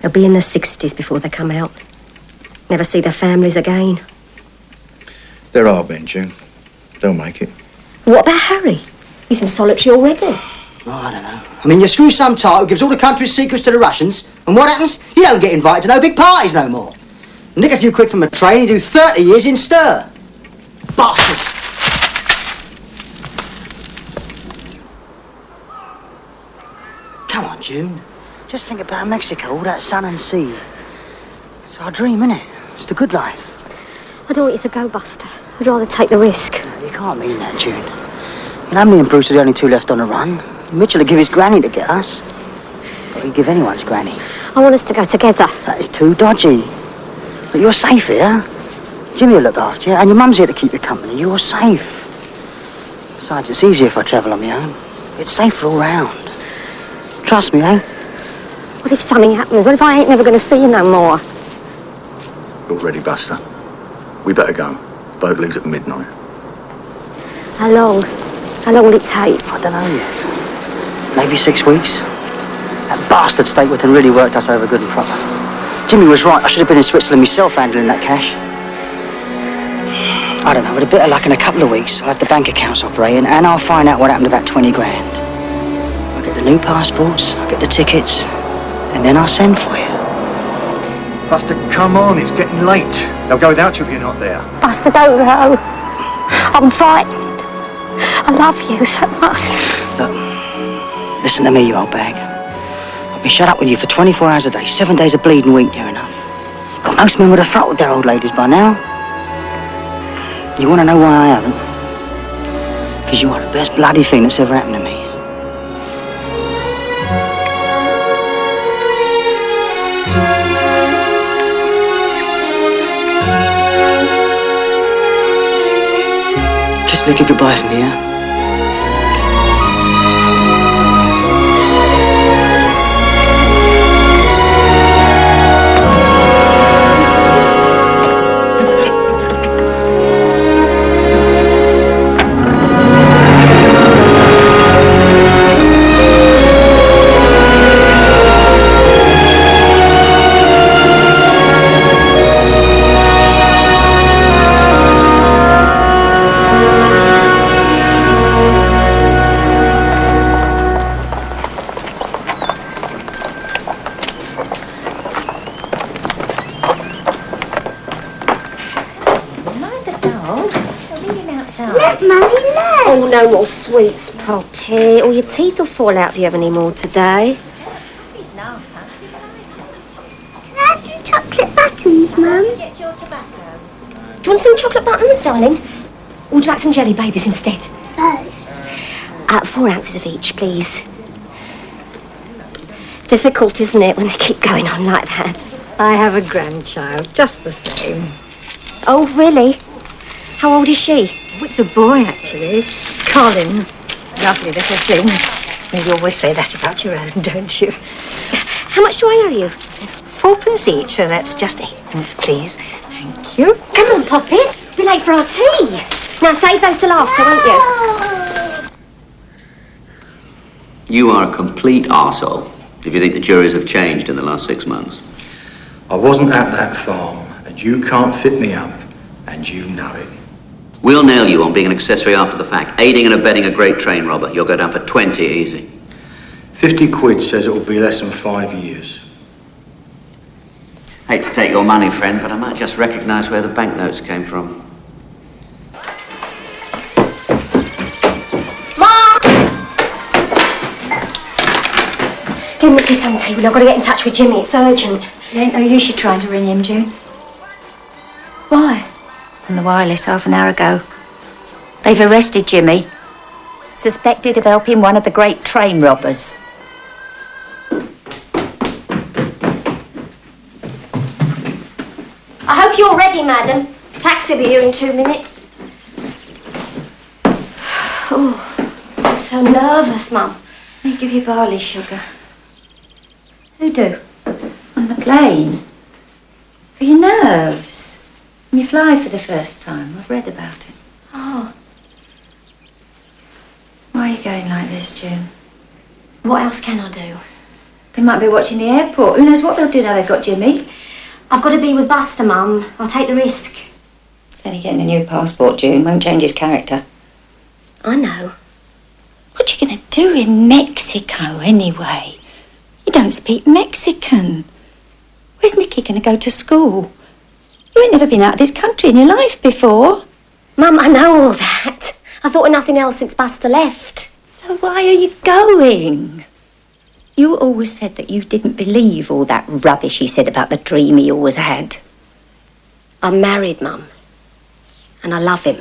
They'll be in their 60s before they come out. Never see their families again. There are men, June. They'll make it. What about Harry? He's in solitary already. Oh, I don't know. I mean, you screw some tart who gives all the country's secrets to the Russians, and what happens? You don't get invited to no big parties no more. Nick a few quid from a train, you do 30 years in stir. Bastards! Come on, June. Just think about Mexico, all that sun and sea. It's our dream, innit? It's the good life. I don't want you to go, Buster. I'd rather take the risk. No, you can't mean that, June. You know, me and Bruce are the only two left on the run. Mitchell would give his granny to get us. But he'd give anyone's granny. I want us to go together. That is too dodgy. But you're safe here. Jimmy will look after you, and your mum's here to keep you company. You're safe. Besides, it's easier if I travel on my own. It's safer all round. Trust me, eh? What if something happens? What if I ain't never going to see you no more? You're ready, Buster. We better go. The boat leaves at midnight. How long? How long will it take? I don't know yet. Maybe 6 weeks. That bastard Stapleton really worked us over good and proper. Jimmy was right. I should have been in Switzerland myself handling that cash. I don't know. With a bit of luck, in a couple of weeks, I'll have the bank accounts operating, and I'll find out what happened to that 20 grand. I'll get the new passports, I'll get the tickets, and then I'll send for you. Buster, come on. It's getting late. They'll go without you if you're not there. Buster, don't go. I'm frightened. I love you so much. Look, listen to me, you old bag. I've been shut up with you for 24 hours a day, 7 days a bleeding week, near enough. God, most men would have throttled their old ladies by now. You want to know why I haven't? Because you are the best bloody thing that's ever happened to me. Kiss Nicky goodbye for me, yeah? Oh, no more sweets, Poppy. Or your teeth will fall out if you have any more today. Can I have some chocolate butter? buttons, Mum. Do you want some chocolate buttons, darling? Or would you like some jelly babies instead? Both. 4 ounces of each, please. Difficult, isn't it, when they keep going on like that? I have a grandchild, just the same. Oh, really? How old is she? Oh, it's a boy, actually. Colin. Lovely little thing. You always say that about your own, don't you? How much do I owe you? 4p each, so that's just 8p, please. Thank you. Come on, Poppy. Be late for our tea. Now, save those till after, won't you? You are a complete arsehole if you think the juries have changed in the last 6 months. I wasn't at that farm, and you can't fit me up, and you know it. We'll nail you on being an accessory after the fact, aiding and abetting a great train robber. You'll go down for 20 easy. 50 quid says it will be less than 5 years. Hate to take your money, friend, but I might just recognise where the banknotes came from. Give me some tea. I've got to get in touch with Jimmy. It's urgent. It ain't no use you trying to ring him, June. Why? On the wireless half an hour ago. They've arrested Jimmy. Suspected of helping one of the great train robbers. I hope you're ready, madam. Taxi will be here in 2 minutes. Oh, I'm so nervous, Mum. They give you barley sugar. Who do? On the plane? For your nerves. When you fly for the first time. I've read about it. Oh. Why are you going like this, June? What else can I do? They might be watching the airport. Who knows what they'll do now they've got Jimmy? I've got to be with Buster, Mum. I'll take the risk. It's only getting a new passport, June. Won't change his character. I know. What you going to do in Mexico, anyway? You don't speak Mexican. Where's Nicky going to go to school? You ain't never been out of this country in your life before. Mum, I know all that. I thought of nothing else since Buster left. So why are you going? You always said that you didn't believe all that rubbish he said about the dream he always had. I'm married, Mum. And I love him.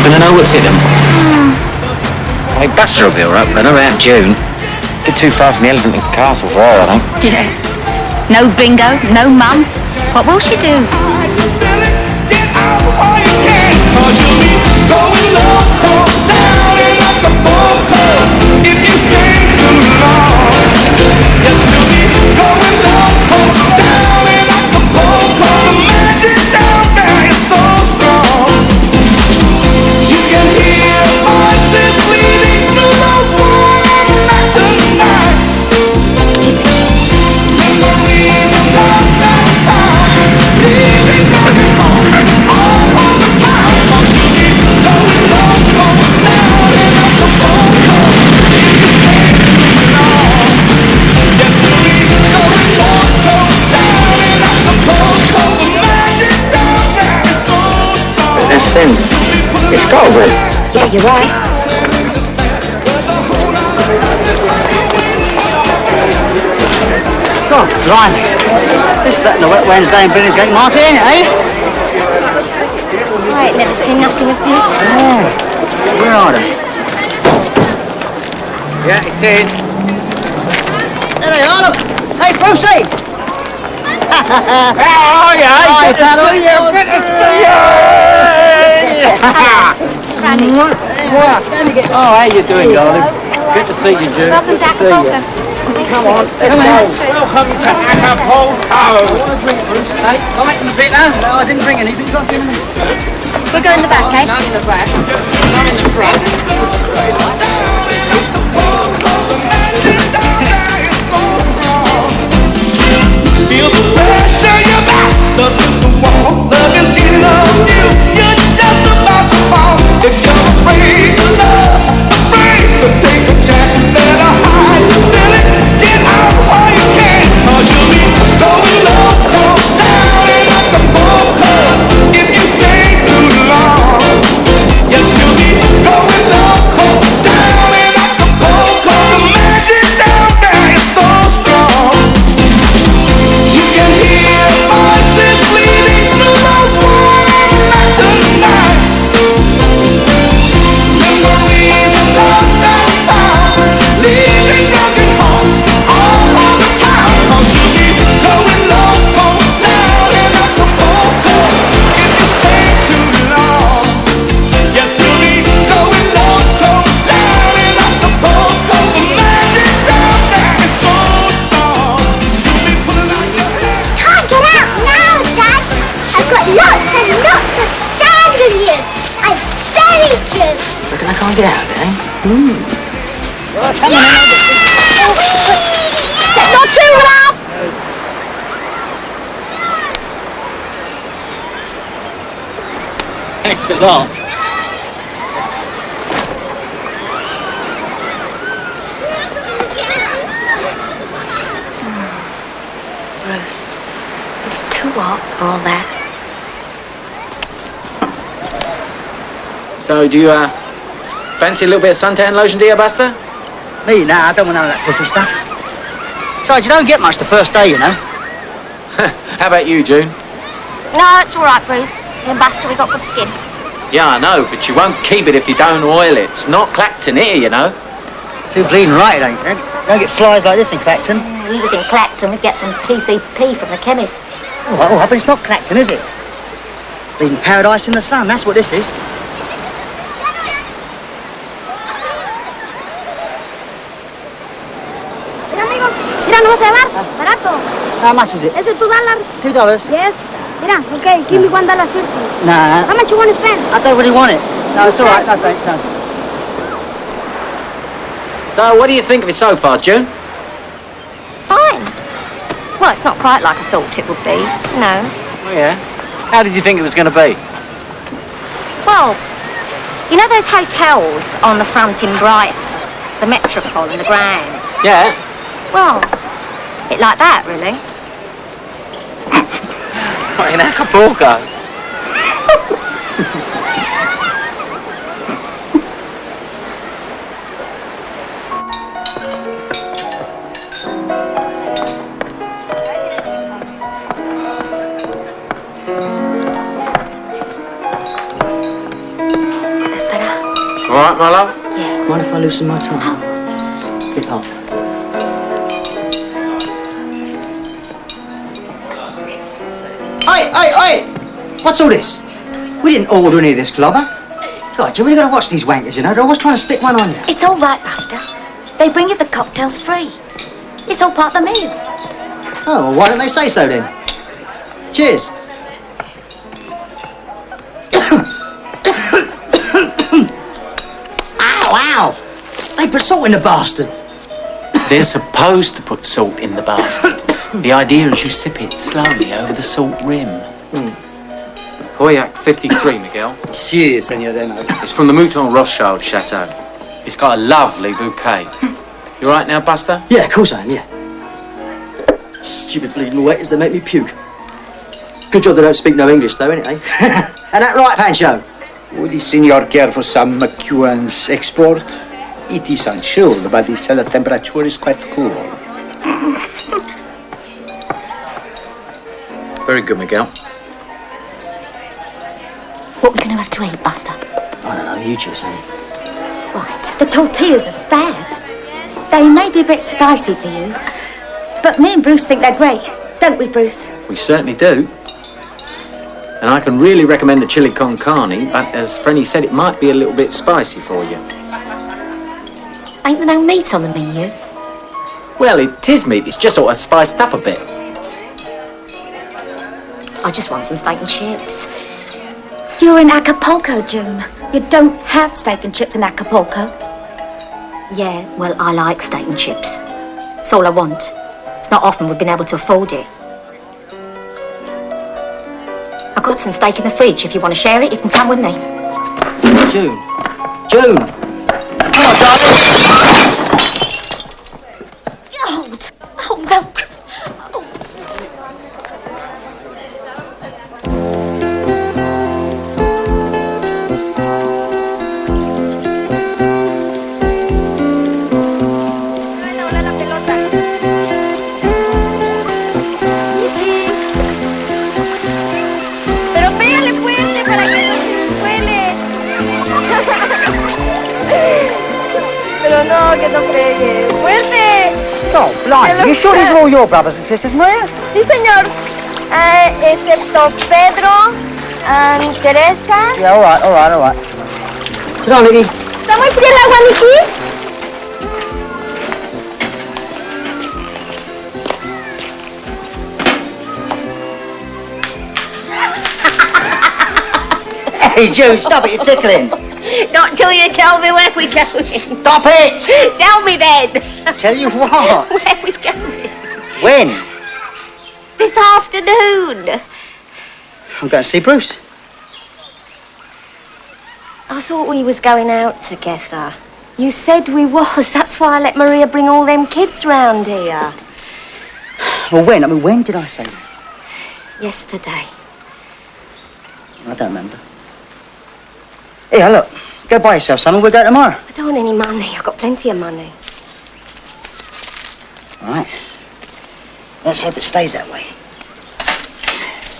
Gonna know what's hit him. Hey, Buster will be alright, but I know about June. Bit too far from the Elephant and Castle for her, I think. Yeah. No bingo, no mum. What will she do? It's Scotland. Yeah, you're right. God, blimey. This better than a wet Wednesday in Billingsgate Market, ain't it, eh? I ain't never seen nothing as beautiful. Yeah. Where are they? Yeah, it is. There they are, look. Hey, Brucey! How are you? Good to see you. Good to see you. Oh, how you doing, darling? Good to see you, June. Welcome to Acapulco. Come on, let's go. Welcome to Acapulco. I want a drink, Bruce. Hey, light and bitter. No, I didn't bring any, but you got 2 minutes. We'll go in the back, eh? None in the back. None in the front. Feel the pressure in your back. Love is the wall. Love is in on you. You're just about to fall. If you're afraid to love, afraid to take a chance, better hide your feeling. Get out while you can. 'Cause you'll be going loco down in Acapulco if you stay too long. Yes, you'll be going loco down in Acapulco. The magic down there is so strong. You can hear voices bleeding through those warm lantern nights. Memories of lost and found, leaving broken hearts all over town. 'Cause you'll be going loco down in Acapulco if you stay too long. Yes, you'll be going loco down in Acapulco. The magic down there is so strong. You'll be pulling out your hair. Can't get out now, Dad. I've got lots and lots of sand in you. I buried you. Reckon I can't get out of it, eh? Come on, not too rough. Thanks a lot. Bruce, it's too hot for all that. So, do you, fancy a little bit of suntan lotion, do you, Buster? Me? Nah, I don't want none of that puffy stuff. Besides, you don't get much the first day, you know. How about you, June? No, it's all right, Bruce. Me and Buster, we got good skin. Yeah, I know, but you won't keep it if you don't oil it. It's not Clacton here, you know. Too bleeding right, it ain't. Don't get flies like this in Clacton. We was in Clacton, we'd get some TCP from the chemists. Oh, but it's not Clacton, is it? Bleeding paradise in the sun, that's what this is. Mira, amigo. Mira, no se va. Barato. How much is it? Is it $2? $2? Yes. Mira, okay, give me $1.50. Nah. How much you want to spend? I don't really want it. No, it's all right. No, thanks, no. So, what do you think of it so far, June? Fine. Well, it's not quite like I thought it would be, no. Oh, yeah? How did you think it was going to be? Well, you know those hotels on the front in Brighton? The Metropole and the Grand? Yeah. Well, a bit like that, really. In Acapulco. That's better. All right, my love? Yeah. Mind if I loosen my tongue? Bit hot. Oi! What's all this? We didn't order any of this, Clobber. God, you really got to watch these wankers, you know. They're always trying to stick one on you. It's all right, Buster. They bring you the cocktails free. It's all part of the meal. Oh, well, why don't they say so then? Cheers. Ow! They put salt in the bastard. They're supposed to put salt in the bastard. The idea is you sip it slowly over the salt rim. Pauillac 53, Miguel. Si, señorino. It's from the Mouton Rothschild Chateau. It's got a lovely bouquet. You all right now, Buster? Yeah, of course I am, yeah. Stupid bleeding waiters, they make me puke. Good job they don't speak no English, though, innit, eh? And that right, Pancho? Would the senor care for some McEwan's export? It is unchilled, but the cellar temperature is quite cool. Very good, Miguel. What are we going to have to eat, Buster? I don't know, you choose, honey. Right. The tortillas are fab. They may be a bit spicy for you, but me and Bruce think they're great. Don't we, Bruce? We certainly do. And I can really recommend the chili con carne, but as Frenny said, it might be a little bit spicy for you. Ain't there no meat on the menu? Well, it is meat. It's just sort of spiced up a bit. I just want some steak and chips. You're in Acapulco, June. You don't have steak and chips in Acapulco. Yeah, well, I like steak and chips. It's all I want. It's not often we've been able to afford it. I've got some steak in the fridge. If you want to share it, you can come with me. June. June! Come on, darling! Hold! Oh, no! Pero pégale fuerte para que no se huele. Pero no, que no pegue. ¡Fuerte! Oh, blimey, you sure these are all your brothers and sisters, Maria? Sí, señor. Excepto Pedro and Teresa. Yeah, all right. Sit down, Nicky. ¿Está muy fría el agua, Nicky? Hey, June, stop it, you're tickling. Not till you tell me where we're going. Stop it! Tell me then. Tell you what? Where we going? When? This afternoon. I'm going to see Bruce. I thought we was going out together. You said we was. That's why I let Maria bring all them kids round here. Well, when? I mean, when did I say that? Yesterday. I don't remember. Here, look. Go buy yourself something. We'll go tomorrow. I don't want any money. I've got plenty of money. All right. Let's hope it stays that way.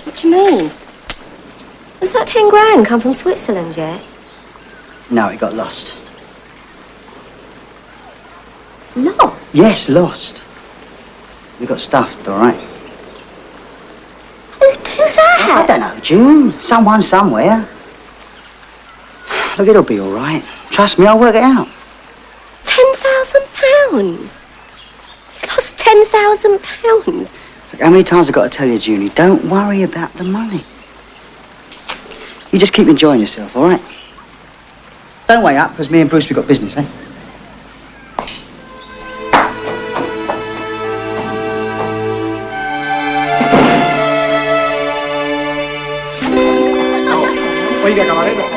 What do you mean? Has that 10 grand come from Switzerland yet? No, it got lost. Lost? Yes, lost. We got stuffed, all right. Who's that? I don't know, June. Someone somewhere. Look, it'll be all right. Trust me, I'll work it out. £10,000? You lost £10,000? Look, how many times I've got to tell you, Junie, don't worry about the money. You just keep enjoying yourself, all right? Don't wait up, because me and Bruce, we've got business, eh? Oiga, camarero.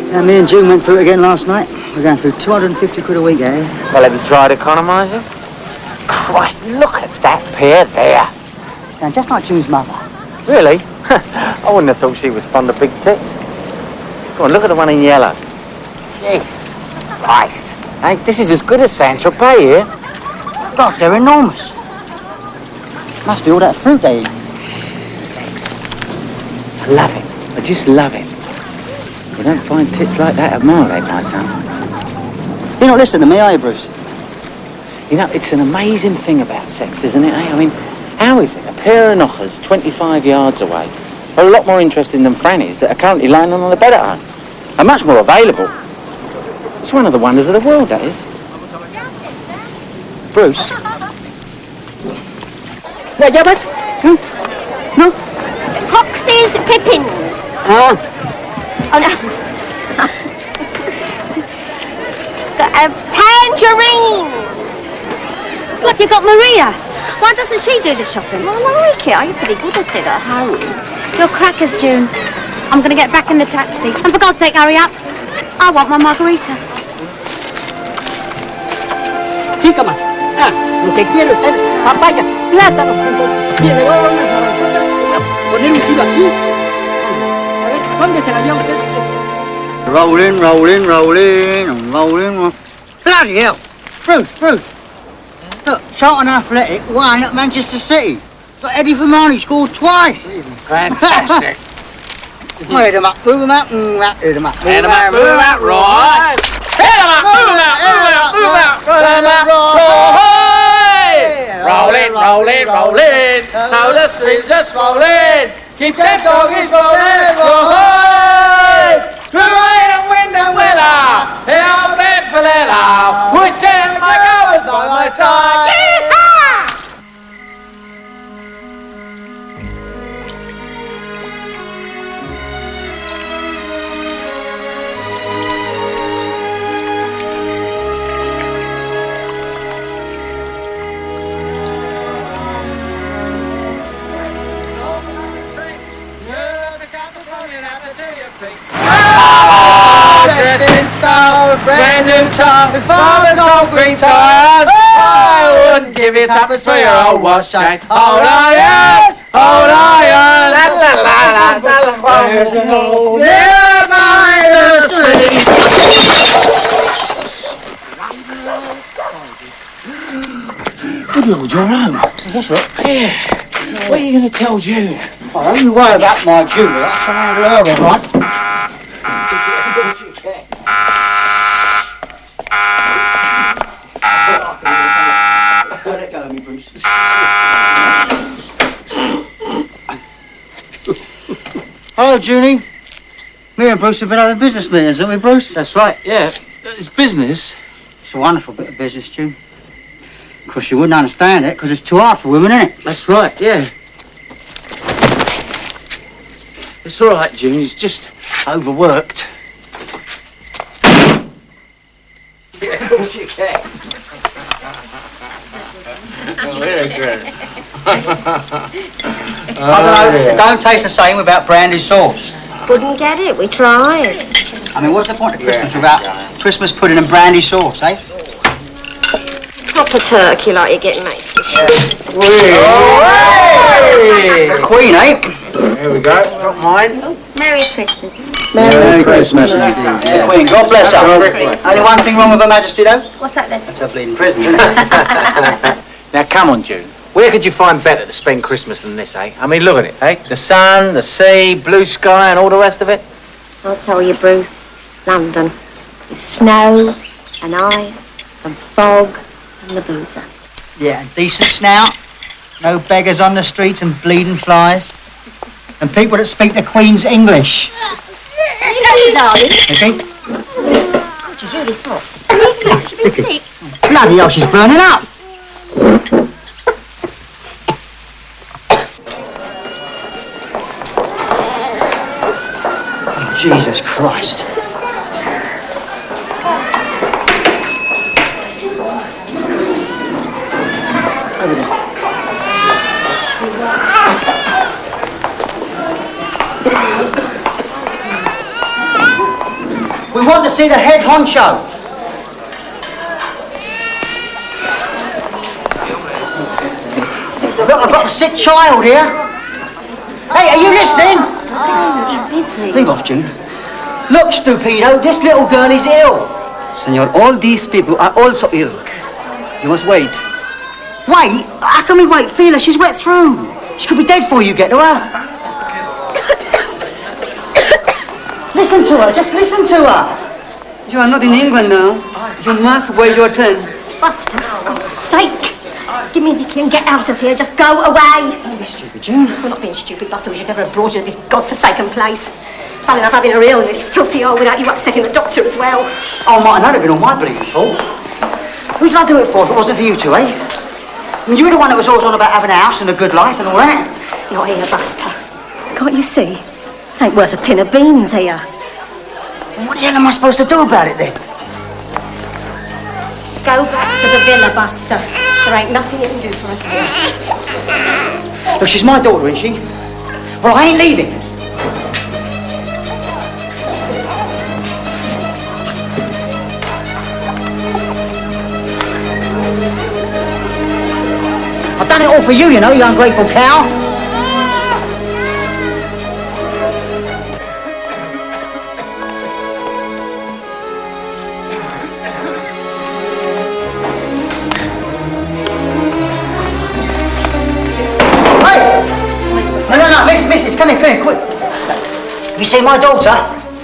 Now, me and June went through it again last night. We're going through 250 quid a week, eh? Well, have you tried economising? Christ, look at that pair there. Sound just like June's mother. Really? I wouldn't have thought she was fond of big tits. Go on, look at the one in yellow. Jesus Christ. Hey, this is as good as Saint-Tropez here. God, they're enormous. Must be all that fruit they eat. Sex. I love it. I just love it. You don't find tits like that at Margate, my son. You're not listening to me, are you, Bruce? You know, it's an amazing thing about sex, isn't it, eh? I mean, how is it a pair of knockers 25 yards away are a lot more interesting than Frannies that are currently lying on the bed at home? And much more available. It's one of the wonders of the world, that is. Bruce? Yeah, yeah, what? No? Foxes, pippins. Ah. Oh, no. Tangerines. Look, you got Maria. Why doesn't she do the shopping? Well, I like it. I used to be good at it at home. Your crackers, June. I'm going to get back in the taxi. And for God's sake, hurry up. I want my margarita. Chica más. Ah, lo que quiero es papaya, plátano. Y le voy a dar unas naranjotas. Poner un kilo aquí. A ver, ¿dónde se la dio? Rolling. Bloody hell. Bruce. Look, Charlton Athletic won at Manchester City. Got Eddie Fermani scored twice. Fantastic. Move them up, right. Move them up, right. Rolling. Now the streets are swollen. Keep them doggies rolling. Through rain and wind and weather. Dressed in style, brand new top, with father's old green tie. I wouldn't give it up for your old wash shine. Old iron, la la la la la. Near by the street. Good Lord, you're home. That's right. Yeah. What are you going to tell June? Oh, don't you worry about my June. That's the handle her, all right? Let go of me, Bruce. Hello, Junie. Me and Bruce have been having business meetings, haven't we, Bruce? That's right, yeah. It's business. It's a wonderful bit of business, June. Of course, you wouldn't understand it, because it's too hard for women, isn't it? That's right, yeah. It's all right, June. He's just overworked. Yeah, of course you can. Oh, very good. I don't know, it don't taste the same without brandy sauce. Couldn't get it, we tried. I mean, what's the point of Christmas without Christmas pudding and brandy sauce, eh? Proper turkey like you get made for sure. The Queen, eh? Here we go. Got mine. Merry Christmas. Merry Christmas. The Queen, God bless her. Only one thing wrong with Her Majesty, though? What's that then? That's her bleeding prison, isn't it? Now, come on, June. Where could you find better to spend Christmas than this, eh? I mean, look at it, eh? The sun, the sea, blue sky, and all the rest of it. I'll tell you, Bruce, London. It's snow and ice and fog and the boozer. Yeah, and decent snout. No beggars on the streets and bleeding flies. And people that speak the Queen's English. You know, darling. Okay? God, she's really hot. She's been sick. Bloody hell, she's burning up. Jesus Christ. Over there. We want to see the head honcho. Look, I've got a sick child here. Hey, are you listening? He's busy. Leave off, June. Look, stupido, this little girl is ill. Senor, all these people are also ill. You must wait. Wait? How can we wait? Feel her, she's wet through. She could be dead before you get to her. Listen to her, just listen to her. You are not in England now. You must wait your turn. Buster, for God's sake. Give me the key and get out of here. Just go away. Don't be stupid, June. We're not being stupid, Buster. We should never have brought you to this godforsaken place. Bad enough having her ill in this filthy hole without you upsetting the doctor as well. Oh, Martin, that'd have been all my bleeding fault. Who'd I do it for if it wasn't for you two, eh? I mean, you were the one that was always on about having a house and a good life and all that. Not here, Buster. Can't you see? Ain't worth a tin of beans here. What the hell am I supposed to do about it then? Go back to the villa, Buster. There ain't nothing you can do for us here. Look, she's my daughter, isn't she? Well, I ain't leaving. I've done it all for you, you know, you ungrateful cow. Missus, come here, quick. Have you seen my daughter?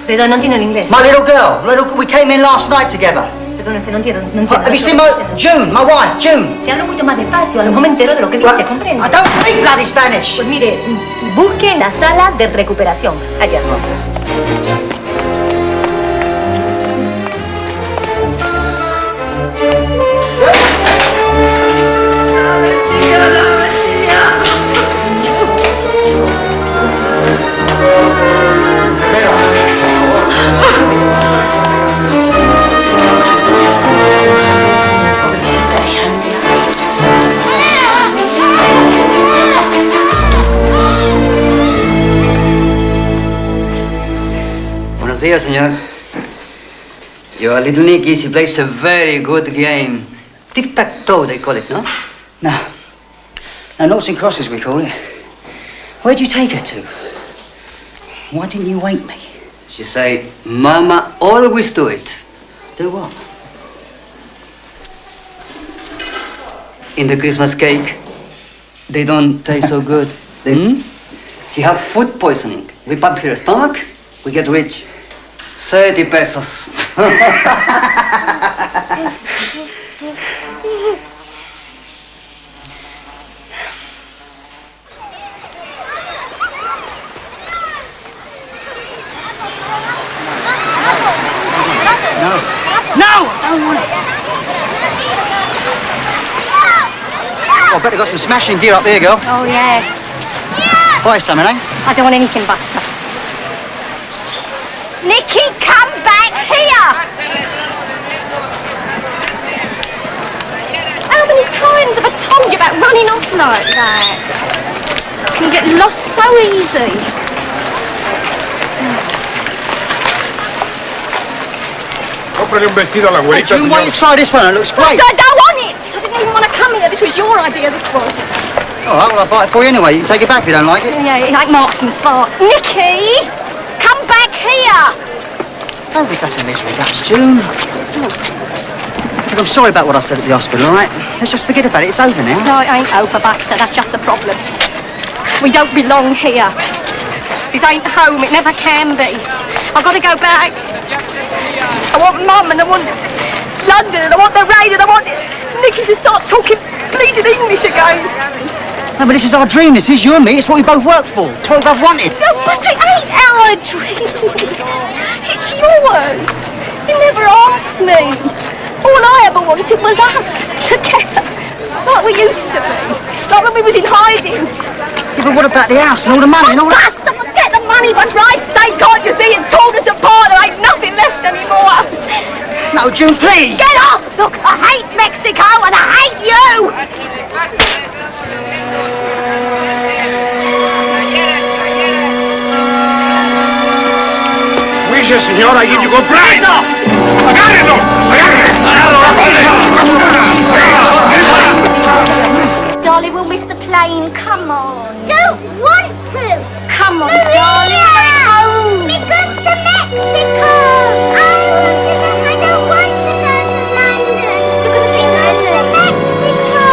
Perdón, no entiendo el inglés. My little girl. We came in last night together. Perdón, no entiendo, no entiendo. Have you seen my... June, my wife, June. Si hablo un poquito más despacio, a lo mejor me entero de lo que dice, ¿comprende? I don't speak bloody Spanish. Pues mire, busque la sala de recuperación. Allá. días, señor. Your little Nicky, she plays a very good game. Tic-tac-toe, they call it, no? No. No, noughts and crosses, we call it. Where'd you take her to? Why didn't you wake me? She say, Mama always do it. Do what? In the Christmas cake, they don't taste so good. She have food poisoning. We pump her stomach, we get rich. 30 pesos. No! I don't want it. Oh, I bet they got some smashing gear up there, girl. Oh, yeah. Buy something, eh? I don't want anything, Buster. Nicky, come back here! How many times have I told you about running off like that? You can get lost so easy. Cómprale un vestido a la güerita, June, why don't you try this one? It looks great. I don't want it! I didn't even want to come here. This was your idea, this was. All right, well, I'll buy it for you anyway. You can take it back if you don't like it. Yeah, it ain't Marks and Sparks. Nicky! Come back here! Don't be such a misery, that's June. Look, I'm sorry about what I said at the hospital, all right? Let's just forget about it. It's over now. No, it ain't over, Buster. That's just the problem. We don't belong here. This ain't home. It never can be. I've got to go back. I want Mum and I want London and I want the rain and I want Nicky to start talking bleeding English again. No, but this is our dream. This is you and me. It's what we both work for. It's what we both wanted. No, Buster, it ain't our dream. It's yours. You never asked me. All I ever wanted was us, together. Like we used to be. Like when we was in hiding. Yeah, but what about the house and all the money and all that? Buster, forget the money, for Christ's sake. Can't you see it's torn us apart? There ain't nothing left anymore. No, June, please. Get off! Look, I hate Mexico and I hate you! Wish, señor, I give you good price. ¡Agárrenlo! Darling, we'll miss the plane. Come on. Don't want to. Come on, Maria! darling. We're going home. Me gusta Mexico. I don't want to go to London. You're going to see Mexico.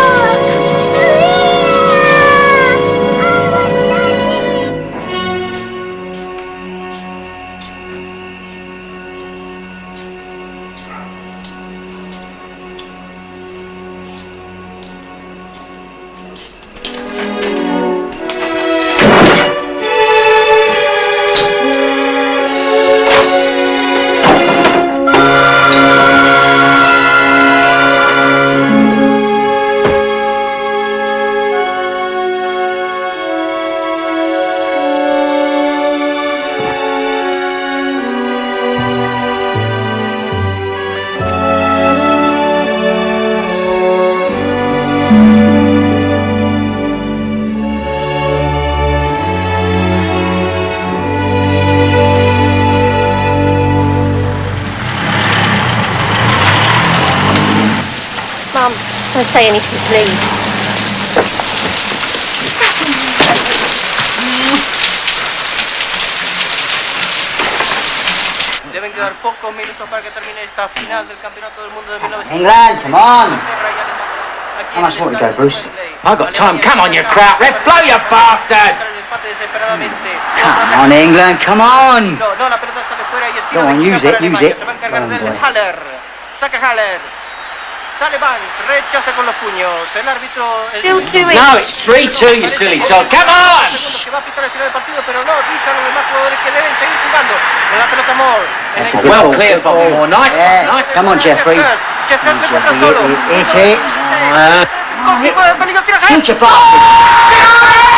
Mum, don't say anything, please. Deben quedar pocos minutos para que termine esta final del Campeonato del Mundo de 1900. England, come on. How much more to go, Bruce? I got time. Come on, you crap. Ref, blow, you bastard! Come on, England, come on. No, la pelota sale fuera y es Go on, use it, use it. Se va a encargar Oh, del boy. Haller. Saca Haller. Sale Vance, rechaza con los puños. El árbitro es... Still 2-each. No, it's 3-2, you silly sod. Come on! Que va a pitar el final del partido, pero no, dice a los demás jugadores que deben seguir jugando. Con la pelota Moore. That's a Well good cleared, ball. Bobby Moore. Nice Yeah. one, nice. Come on, Jeffrey. Jeffrey se encuentra Jeffrey, solo. hit it. Con tipo de peligro tira Shoot your bastard.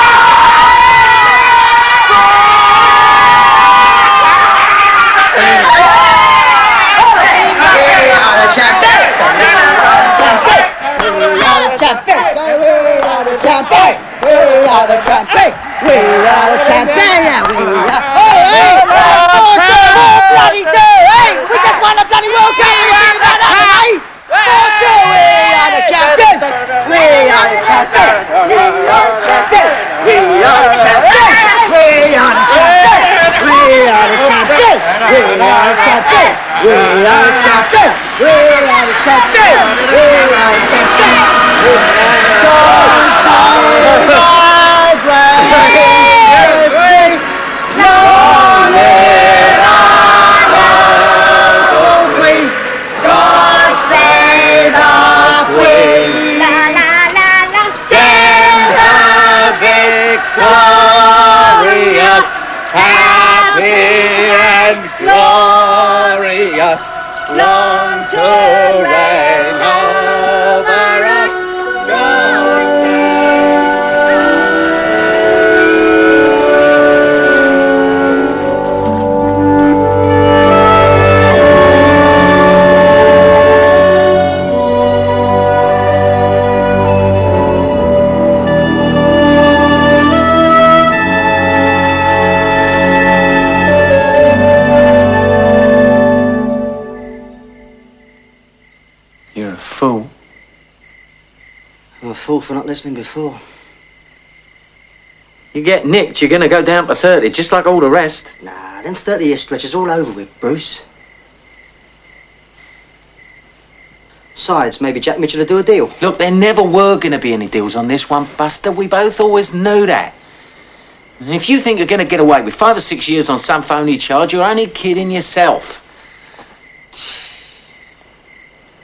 champions! We are champions! We are champions! We are champions! We are champions! We long live our Queen! God save our Queen! La la la la! Send her victorious, happy and glorious, long to reign over us. God You're a fool. I'm a fool for not listening before. You get nicked, you're gonna go down to 30, just like all the rest. Nah, them 30-year stretches all over with, Bruce. Besides, maybe Jack Mitchell will do a deal. Look, there never were gonna be any deals on this one, Buster. We both always knew that. And if you think you're gonna get away with 5 or 6 years on some phony charge, you're only kidding yourself.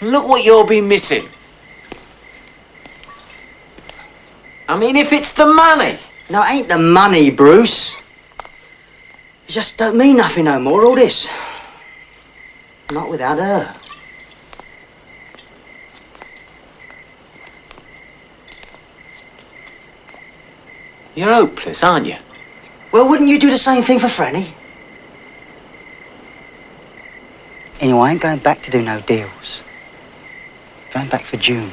Look what you'll be missing. I mean, if it's the money. No, it ain't the money, Bruce. It just don't mean nothing no more, all this. Not without her. You're hopeless, aren't you? Well, wouldn't you do the same thing for Franny? Anyway, I ain't going back to do no deals. Going back for June.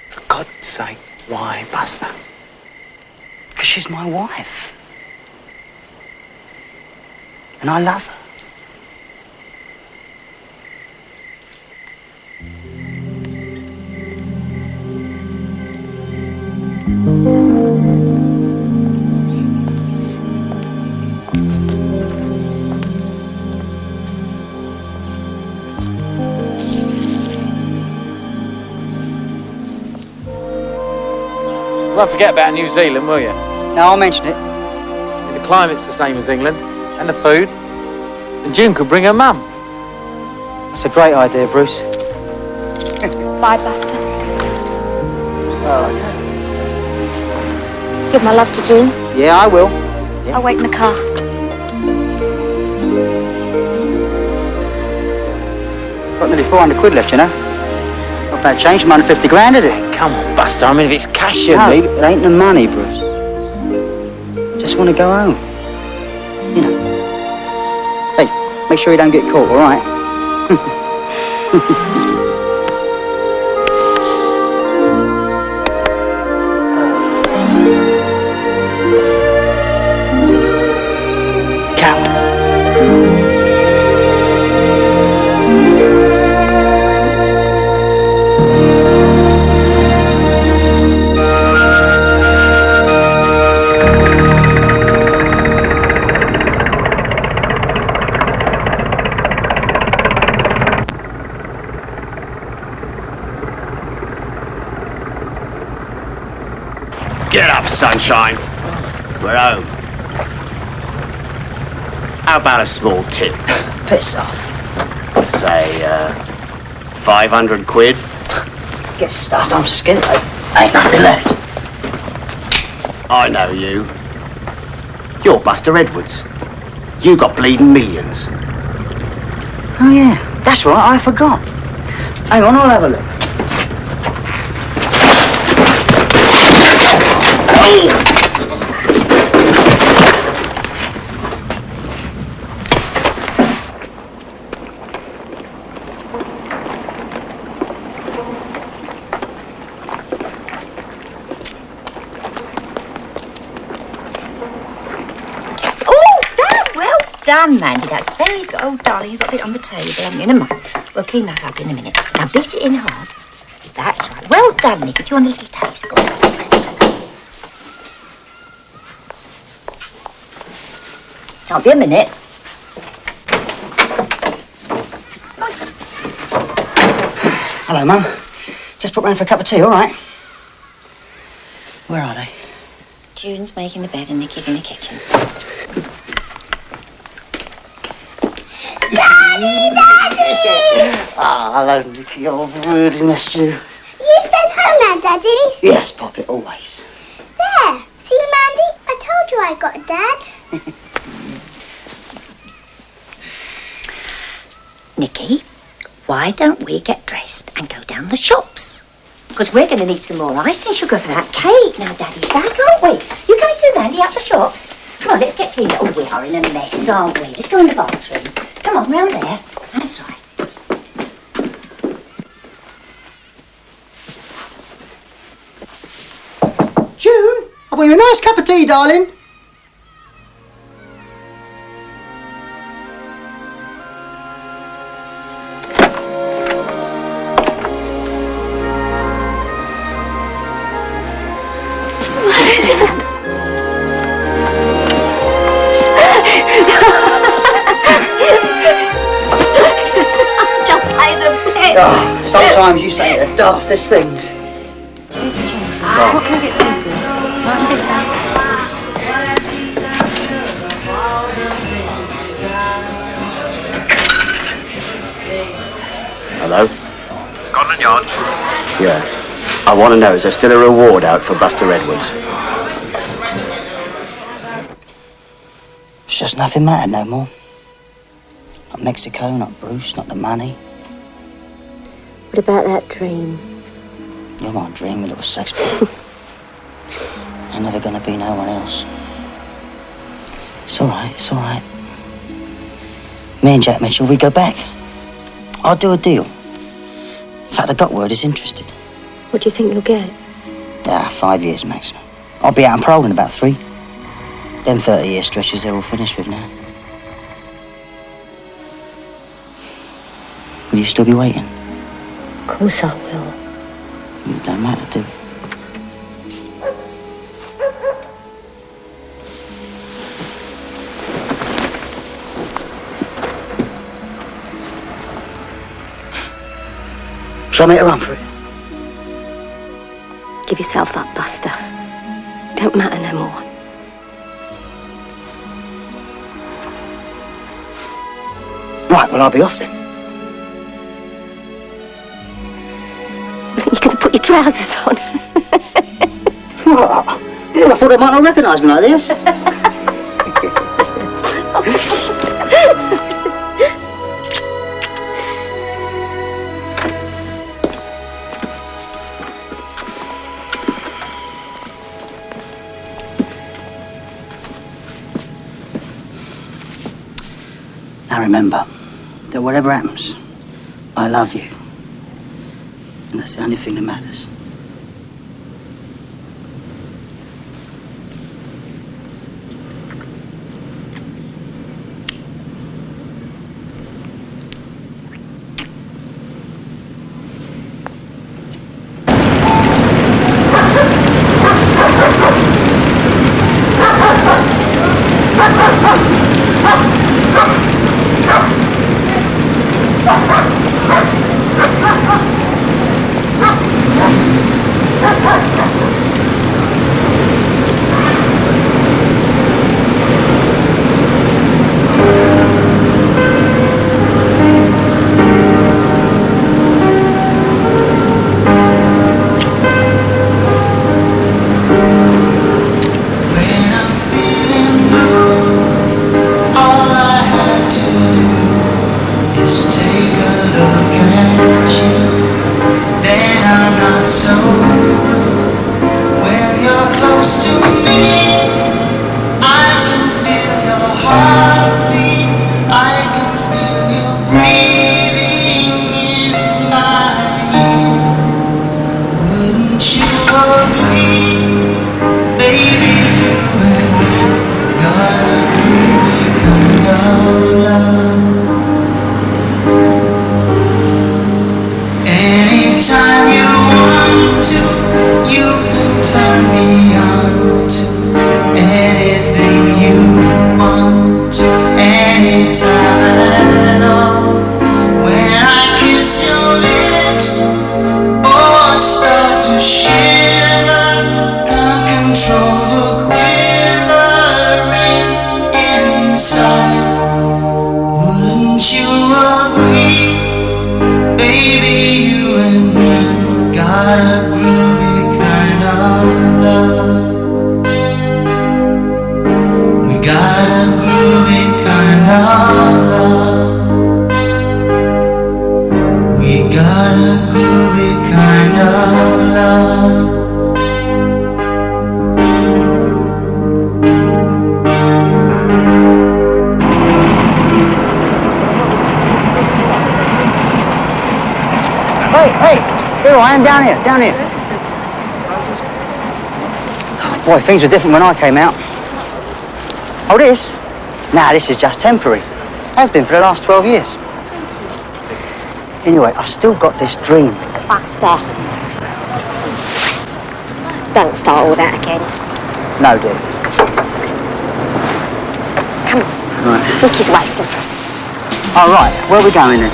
For God's sake, why, Buster? Because she's my wife. And I love her. Won't forget about New Zealand, will you? No, I'll mention it. The climate's the same as England, and the food. And June could bring her mum. That's a great idea, Bruce. Bye, Buster. Oh, Give my love to June. yeah, I will. I'll wait in the car. Got nearly 400 quid left, you know. Not bad change from under 50 grand, is it? Come on, Buster. I mean, if it's cash you No, need. it ain't the money, Bruce. Just want to go home. You know. Hey, make sure you don't get caught, all right? Get up, sunshine. We're home. How about a small tip? Piss off. Say, 500 quid? Get stuffed, I'm skint, ain't nothing left. I know you. You're Buster Edwards. You got bleeding millions. Oh, yeah, that's right, I forgot. Hang on, I'll have a look. Done, Mandy. That's very good. Oh, darling, you've got a bit on the table, haven't you? In a moment. We'll clean that up in a minute. Now, beat it in hard. That's right. Well done, Nicky. Do you want a little taste? Go on. I'll be a minute. Hello, Mum. Just put round for a cup of tea, all right? Where are they? June's making the bed and Nikki's in the kitchen. Daddy! Ah, hello, Nicky. I've really missed you. You staying home now, Daddy? Yes, Poppy, always. There. See, Mandy? I told you I got a dad. Nikki, why don't we get dressed and go down the shops? Because we're going to need some more icing sugar for that cake. Now, Daddy's back, aren't we? You going to, Mandy, up the shops? Come on, let's get cleaned up. Oh, we are in a mess, aren't we? Let's go in the bathroom. Come on, round there. That's right. June, I want you a nice cup of tea, darling. Just pay the bill. Oh, sometimes you say the daftest things. Here's the change. What can I get for you, dear? Martin Bitter. Hello? Scotland Yard. Yeah. I want to know, is there still a reward out for Buster Edwards? It's just nothing mattered no more. Not Mexico, not Bruce, not the money. What about that dream? You're my dream, you little sex ball. Ain't never gonna be no one else. It's all right, it's all right. Me and Jack Mitchell, we go back. I'll do a deal. In fact, I got word he's interested. What do you think you'll get? 5 years maximum. I'll be out on parole in about 3. Them 30-year stretches they're all finished with now. Will you still be waiting? Of course I will. It don't matter, do it? Shall I make a run for it? Give yourself up, Buster. Don't matter no more. Right, well, I'll be off then. You're going to put your trousers on. Well, I thought they might not recognise me like this. Now remember that whatever happens, I love you. And that's the only thing that matters. Then I'm not so blue. got a groovy kind of love. We got a groovy kind of love. We got a groovy kind of love. Hey, here I am, down here. Boy, things were different when I came out. Oh, this? Nah, this is just temporary. Has been for the last 12 years. Anyway, I've still got this dream. Buster. Don't start all that again. No, dear. Come on. Right. Nicky's waiting for us. All right, where are we going then?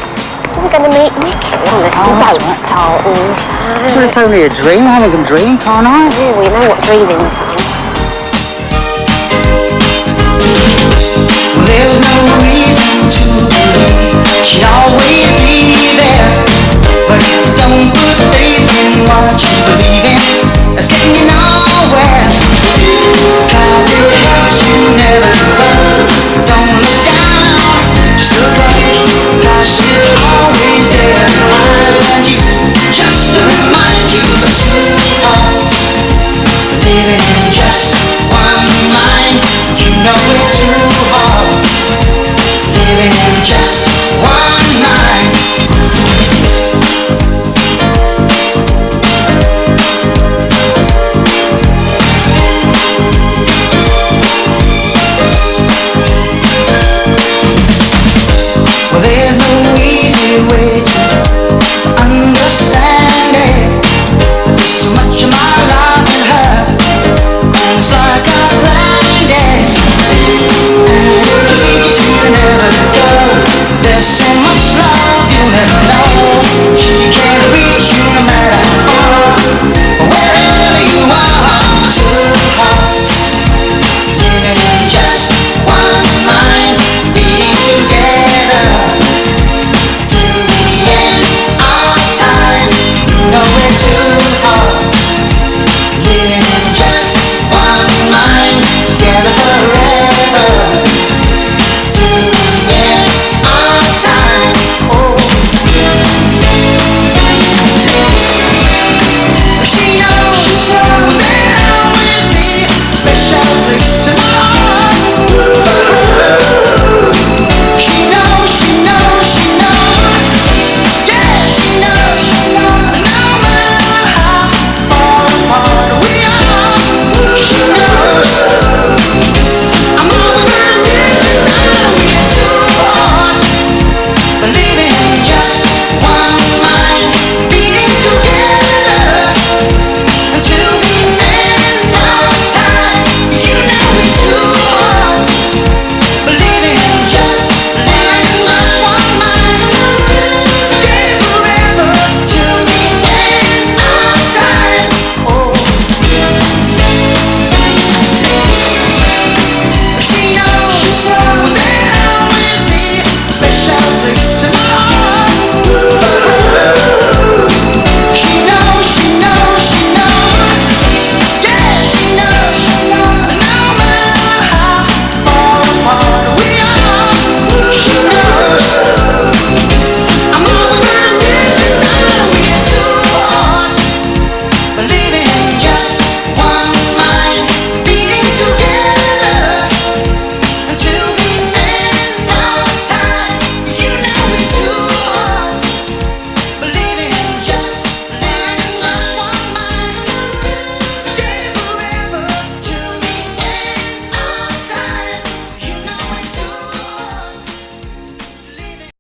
We're going to meet Nicky. Honestly, Oh, that's don't right. start all that. Well, it's only a dream. I can dream, can't I? Yeah, we know what dreaming time. Well, there was no reason to believe she'd always be there. But if you don't put faith in what you believe in, that's getting you nowhere. 'Cause it helps you never give up. Don't look down, just look up. 'Cause she's always there to find you, just to remind you of two hearts living in just one mind. You know it's too hard living in just one mind. Well, there's no easy way to understand it. There's so much of my life in her, and it's like I'm blinded. And it teaches you to never let go. There's so much love you'll never know.